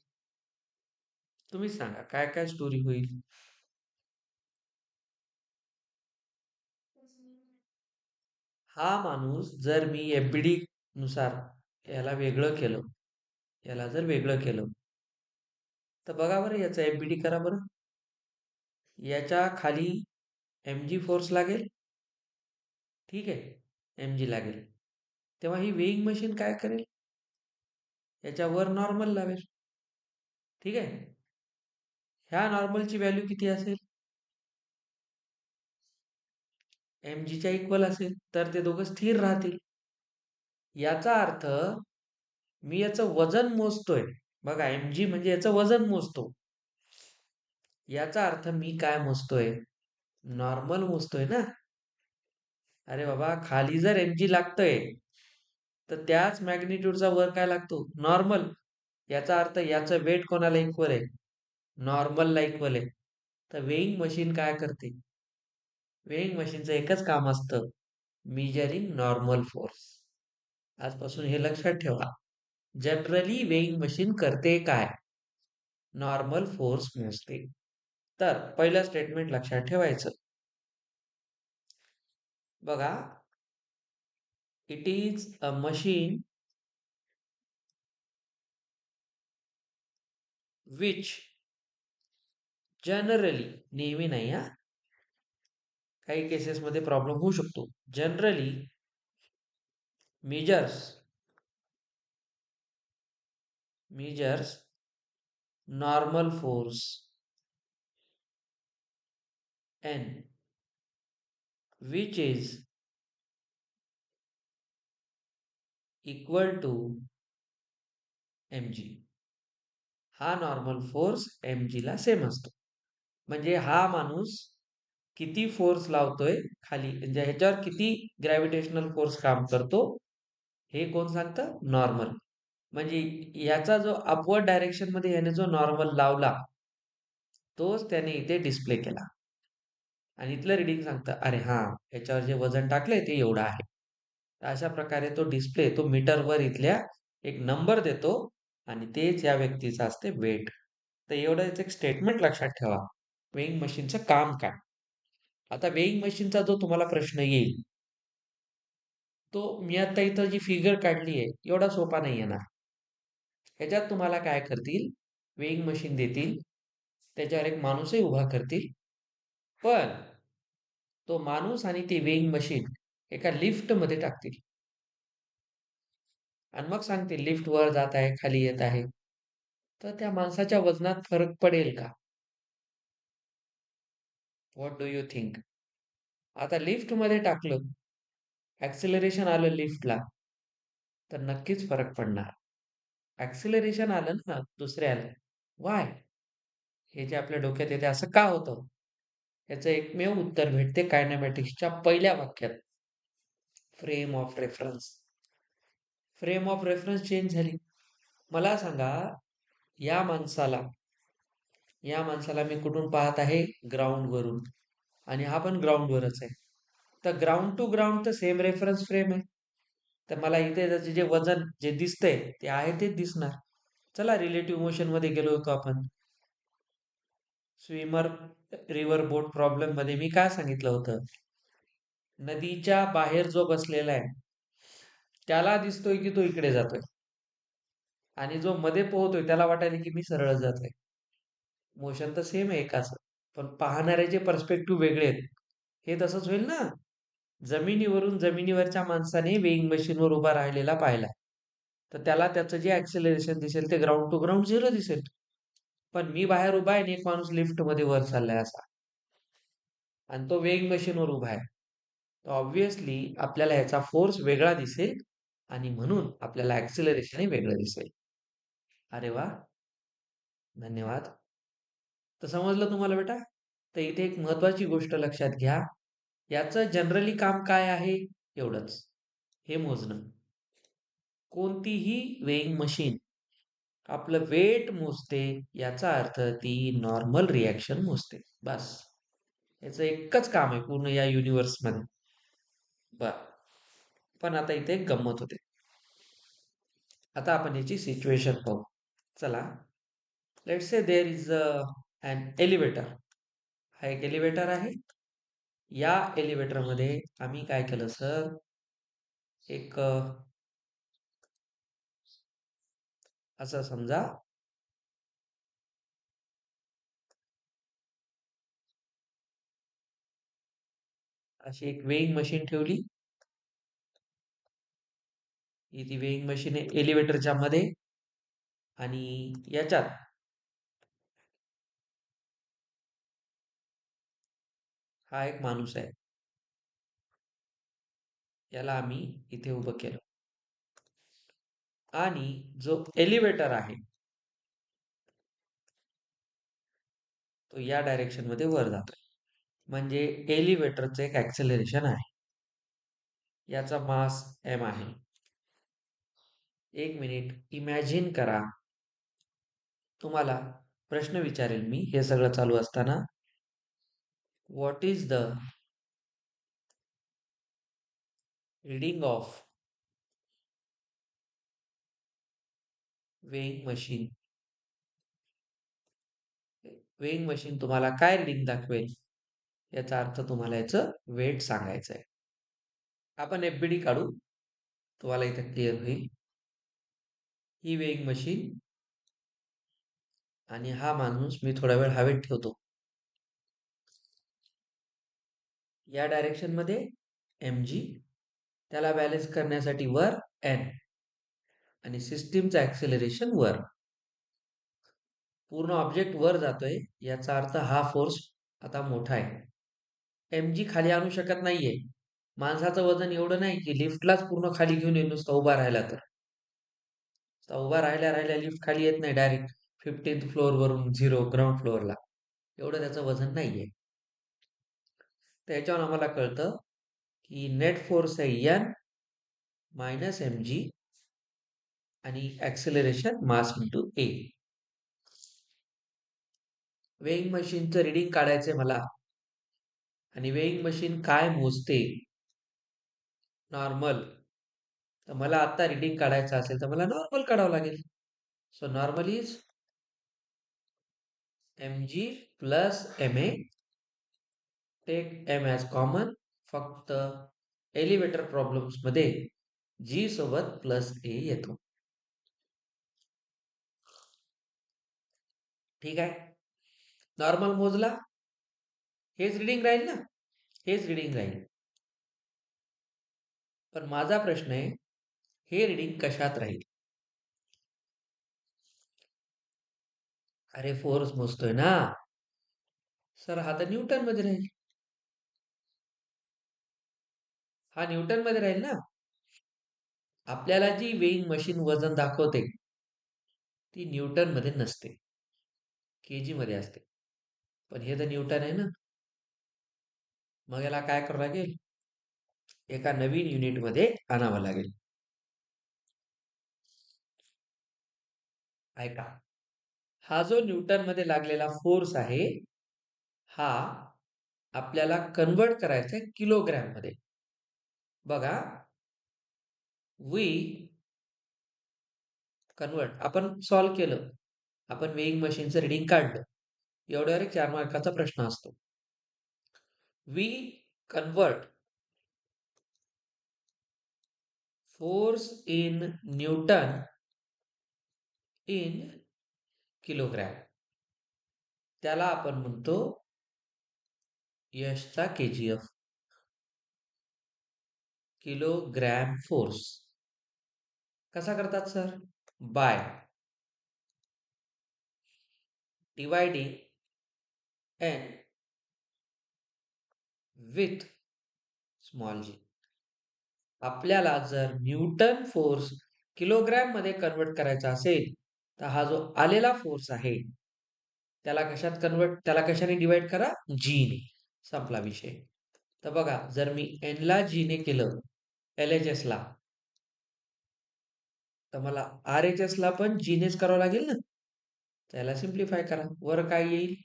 तुम्ही सांगा, काय काय स्टोरी होईल? हा माणूस जर मी FBD नुसार याला वेगळं केलं, याला जर वेगळं केलं, तर बघा बरं, याचं FBD करा बरं. याच्या खाली mg फोर्स लागेल. ठीक आहे, mg लागेल. तेव्हा ही वेइंग मशीन काय करेल? याच्यावर नॉर्मल लावेल. ठीक आहे, ह्या नॉर्मलची व्हॅल्यू किती असेल? mg च्या इक्वल असेल, तर ते दोघं स्थिर राहतील. याचा अर्थ मी याचं वजन मोजतोय. बघा mg म्हणजे याचं वजन मोजतो. याचा अर्थ मी काय मोजतोय? नॉर्मल मोजतोय ना. अरे बाबा, खाली जर mg लागतंय, तर त्याच मॅग्निट्यूडचा वर काय लागतो? नॉर्मल. याचा अर्थ याचं वेट कोणाला इक्वल आहे? नॉर्मलला इक्वल आहे. तर वेइंग मशीन काय करते? वेइंग मशीनचं एकच काम असतं, मेजरिंग नॉर्मल फोर्स. आजपासून हे लक्षात ठेवा. जनरली वेइंग मशीन करते काय? नॉर्मल फोर्स मोजते. तर पहिलं स्टेटमेंट लक्षात ठेवायचं. बघा, it is a machine which generally, नेहमी नाही हा, काही केसेसमध्ये प्रॉब्लेम होऊ शकतो. Generally measures measures normal force N, which is equal to mg. हा नॉर्मल फोर्स mg ला सेम असतो. म्हणजे हा माणूस किती फोर्स लावतोय खाली, म्हणजे ह्याच्यावर किती ग्रॅव्हिटेशनल फोर्स काम करतो, हे कोण सांगतं? नॉर्मल. म्हणजे याचा जो अपवर्ड डायरेक्शन मध्ये याने जो नॉर्मल लावला, तोच त्याने इथे डिस्प्ले केला. आणि इथलं रिडिंग सांगतं, अरे हा, याच्यावर जे वजन टाकलंय ते एवढं आहे. अशा प्रकारे तो डिस्प्ले, तो मीटरवर इथल्या एक नंबर देतो आणि तेच या व्यक्तीचं असते वेट. तर एवढंच एक स्टेटमेंट लक्षात ठेवा. वेइंग मशीनचं काम काय? आता वेइंग मशीनचा जो तुम्हाला प्रश्न येईल, तो मी आता इथं जी फिगर काढली आहे, एवढा सोपा नाही येणार. ह्याच्यात तुम्हाला काय करतील? वेइंग मशीन देतील, त्याच्यावर एक माणूसही उभा करतील, पण तो माणूस आणि ती वेइंग मशीन एका लिफ्ट मध्ये टाकतील आणि मग सांगतील लिफ्ट वर जात आहे, खाली येत आहे. तर त्या माणसाच्या वजनात फरक पडेल का? What do you think? आता लिफ्ट मध्ये टाकलं, ऍक्सिलरेशन आलं लिफ्टला, तर नक्कीच फरक पडणार. ऍक्सिलरेशन आलं ना दुसऱ्याला, वाय? हे जे आपल्या डोक्यात येते, असं का होतं? याचं एकमेव उत्तर भेटते कायनेमॅटिक्सच्या पहिल्या वाक्यात. Frame of reference. Frame of reference change झाली. मला सांगा, या माणसाला या माणसाला मी कुठून पाहत आहे? ग्राउंड वरून. आणि हा पण ग्राउंड वरच आहे. तर ग्राउंड टू ग्राउंड तर सेम रेफरन्स फ्रेम आहे. तर मला इथे त्याचे जे वजन जे दिसतंय ते आहे तेच दिसणार. चला, रिलेटिव्ह मोशन मध्ये गेलो होतो आपण. स्विमर रिव्हर बोट प्रॉब्लेम मध्ये मी काय सांगितलं होतं? नदीच्या बाहेर जो बसलेला आहे, त्याला दिसतोय की तो इकडे जातोय, आणि जो मध्ये पोहतोय त्याला वाटायला की मी सरळ जातोय. मोशन तर सेम आहे एकाच, पण पाहणाऱ्याचे पर्स्पेक्टिव्ह वेगळे आहेत. हे तसंच होईल ना. जमिनीवरून जमिनीवरच्या माणसाने वेइंग मशीनवर उभा राहिलेला पाहिला, तर त्याला त्याचं जे ऍक्सिलरेशन दिसेल ते ग्राउंड टू ग्राउंड 0 दिसेल. पण मी बाहेर उभा आहे आणि एक माणूस लिफ्ट मध्ये वर चाललाय असा, आणि तो वेइंग मशीनवर उभा आहे, तर ऑब्व्हियसली आपल्याला याचा फोर्स वेगळा दिसेल आणि म्हणून आपल्याला ऍक्सिलरेशनही वेगळं दिसेल. अरे वा, धन्यवाद. तर समजलं तुम्हाला बेटा? तर इथे एक महत्वाची गोष्ट लक्षात घ्या. याचं जनरली काम काय आहे? एवढंच, हे मोजणं. कोणतीही वेइंग मशीन आपलं वेट मोजते, याचा अर्थ ती नॉर्मल रिॲक्शन मोजते. बस, याचं एकच काम आहे पूर्ण या युनिवर्स मध्ये. बर, पण आता इथे एक गंमत होते. आता आपण याची सिच्युएशन पाहू. चला, let's say there is an elevator. हा एक एलिव्हेटर आहे. या एलिव्हेटर मध्ये आम्ही काय केलं सर? एक असं समजा, अशी एक वेइंग मशीन ठेवली. ही ती वेइंग मशीन आहे एलिव्हेटरच्या मध्ये, आणि याच्यात हा एक माणूस आहे. याला आम्ही इथे उभं केलं. आणि जो एलिव्हेटर आहे तो या डायरेक्शन मध्ये वर जातोय. म्हणजे एलिव्हेटरचं एक ऍक्सेलरेशन आहे. याचा मास m आहे. एक मिनिट इमॅजिन करा. तुम्हाला प्रश्न विचारेल मी हे सगळं चालू असताना. What is the reading of weighing machine? Weighing machine तुम्हाला काय रीडिंग दाखवेल याचा अर्थ तुम्हाला याचं वेट सांगायचं आहे. आपण एफबीडी काढू, तुम्हाला इथे क्लिअर होईल. ही वेइंग मशीन आणि हा माणूस मी थोडा वेळ हवेत ठेवतो. या डायरेक्शन मध्ये mg, त्याला बॅलन्स करण्यासाठी वर n आणि सिस्टीमचं ऍक्सेलरेशन वर. पूर्ण ऑब्जेक्ट वर जातोय याचा अर्थ हा फोर्स आता मोठा आहे. mg खाली आणू शकत नाहीये. माणसाचं वजन एवढं नाही की लिफ्टलाच पूर्ण खाली घेऊन येईल नुसतं उभा राहिला तर. उभा राहिल्या राहिल्या लिफ्ट खाली येत नाही डायरेक्ट 15th फ्लोअर वरून ग्राउंड फ्लोअरला. एवढं त्याचं वजन नाहीये. त्याच्यावर आम्हाला कळतं की नेट फोर्स आहे n मायनस mg आणि acceleration mass into a. Weighing मशीनचं रिडिंग काढायचंय मला. आणि वेइंग मशीन काय मोजते? नॉर्मल. तर मला आता रिडिंग काढायचं असेल तर मला नॉर्मल काढावं लागेल. So normal is mg plus ma. Take m as common. फक्त एलिव्हेटर प्रॉब्लेम्स मध्ये g सोबत प्लस a येतो. ठीक आहे. नॉर्मल मोजला, हेच रिडिंग राहील ना, हेच रिडिंग राहील. पण माझा प्रश्न आहे, हे रिडिंग कशात राहील? अरे फोर्स मोजतोय ना सर, हा तर न्यूटन मध्ये राहील. हा न्यूटन मध्ये राहील ना. आपल्याला जी वेइंग मशीन वजन दाखवते ती न्यूटन मध्ये नसते, केजी मध्ये असते. पण हे तर न्यूटन आहे ना. मग याला काय करावं लागेल? एका नवीन युनिट मध्ये आणावं लागेल. ऐका, हा जो न्यूटन मध्ये लागलेला फोर्स आहे हा आपल्याला कन्वर्ट करायचा आहे किलोग्रॅम मध्ये. बघा, वी कन्वर्ट आपण सॉल्व्ह केलं, आपण वेइंग मशीनचं रिडिंग काढलं. एवढ्यावर एक 4 मार्काचा प्रश्न असतो. We convert force in newton in kilogram. त्याला आपण म्हणतो यशचा केजीएफ, किलोग्रॅम फोर्स. कसा करतात sir? By dividing N with small g. आपल्याला जर न्यूटन फोर्स किलोग्रॅम मध्ये कन्वर्ट करायचा असेल तर हा जो आलेला फोर्स आहे त्याला कशाने डिवाइड करा? जी ने. संपला विषय. तर बघा, जर मी एन ला जी ने केलं LHS ला, तर मला RHS ला पण जी नेच करावं लागेल ना. त्याला सिम्प्लिफाय करा. वर काय येईल?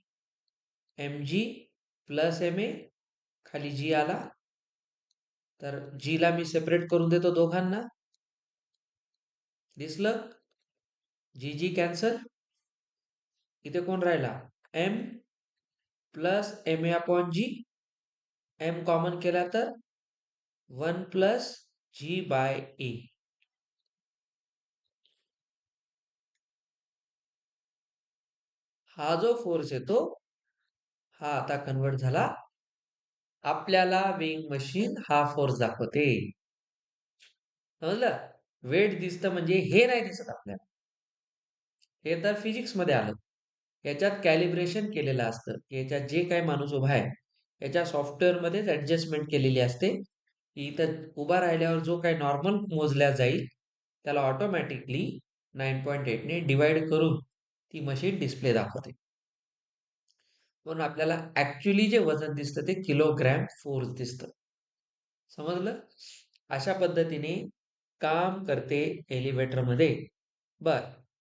mg प्लस ma, खाली जी आला तर जी ला मी सेपरेट करून देतो दोघांना. दिसलं? जी जी कॅन्सल. इथे कोण राहिला? m प्लस ma अपॉन जी. m कॉमन केला तर 1 प्लस जी बाय ए. हा जो फोर्स येतो हा आता कन्वर्ट झाला. आपल्याला वेइंग मशीन हा फोर्स दाखवते. समजलं? वेट दिसतं म्हणजे हे नाही दिसत आपल्याला. हे तर फिजिक्स मध्ये आलं. याच्यात कॅलिब्रेशन केलेलं असतं. याच्यात जे काही माणूस उभा आहे याच्या सॉफ्टवेअरमध्येच ऍडजस्टमेंट केलेली असते. की इथं उभा राहिल्यावर जो काही नॉर्मल मोजल्या जाईल त्याला ऑटोमॅटिकली 9.8 ने डिवाइड करून ती मशीन डिस्प्ले दाखवते. म्हणून आपल्याला ऍक्च्युली जे वजन दिसतं ते किलोग्रॅम फोर्स दिसतं. समजलं? अशा पद्धतीने काम करते एलिव्हेटर मध्ये. बर,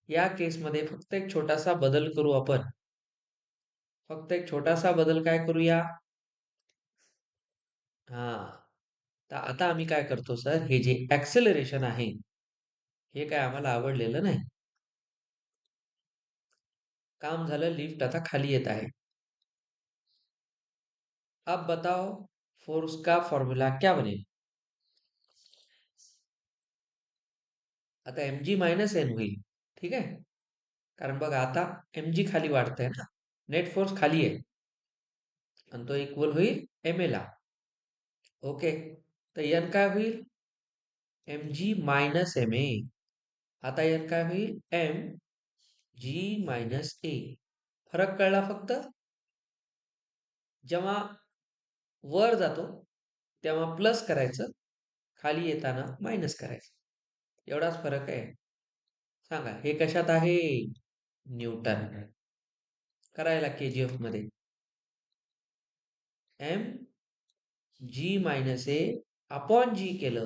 या केसमध्ये फक्त एक छोटासा बदल करू आपण. फक्त एक छोटासा बदल काय करूया? हा, तर आता आम्ही काय करतो सर, हे जे ऍक्सेलरेशन आहे हे काय आम्हाला आवडलेलं नाही. काम झालं, लिफ्ट आता खाली येत आहे. अब बताओ फोर्स का फॉर्म्युला क्या बनेल? आता mg मायनस एन होईल. ठीक आहे, कारण बघा आता mg खाली वाढतंय ना, नेट फोर्स खाली आहे आणि तो इक्वल होईल ma ला. ओके, तर एन काय होईल? mg minus ma. आता एन काय होईल? mg minus a. फरक कळला फक्त? जेव्हा वर जातो तेव्हा प्लस करायचं, खाली येताना मायनस करायचं, एवढाच फरक आहे. सांगा हे कशात आहे? न्यूटन. करायला केजीएफ मध्ये एम जी मायनस ए अपॉन जी केलं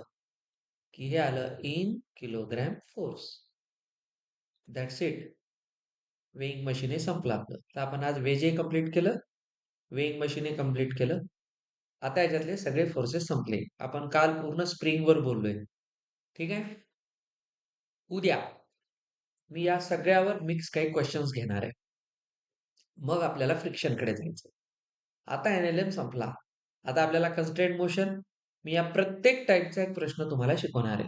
की हे आलं in kilogram force. That's it. Weighing machine संपलं आपलं. तर आपण आज वेजे कंप्लीट केलं, वेइंग मशीन कंप्लीट केलं. आता याच्यातले सगळे फोर्सेस संपले. आपण काल पूर्ण स्प्रिंग वर बोललोय. ठीक आहे, उद्या मी या सगळ्यावर मिक्स काही क्वेश्चन्स घेणार आहे. मग आपल्याला फ्रिक्शन कडे जायचं. आता एनएलएम संपला. आता आपल्याला कन्स्ट्रेंट मोशन. मी या प्रत्येक टाईपचा एक प्रश्न तुम्हाला शिकवणार आहे.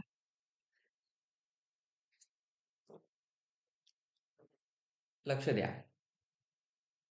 लक्ष द्या.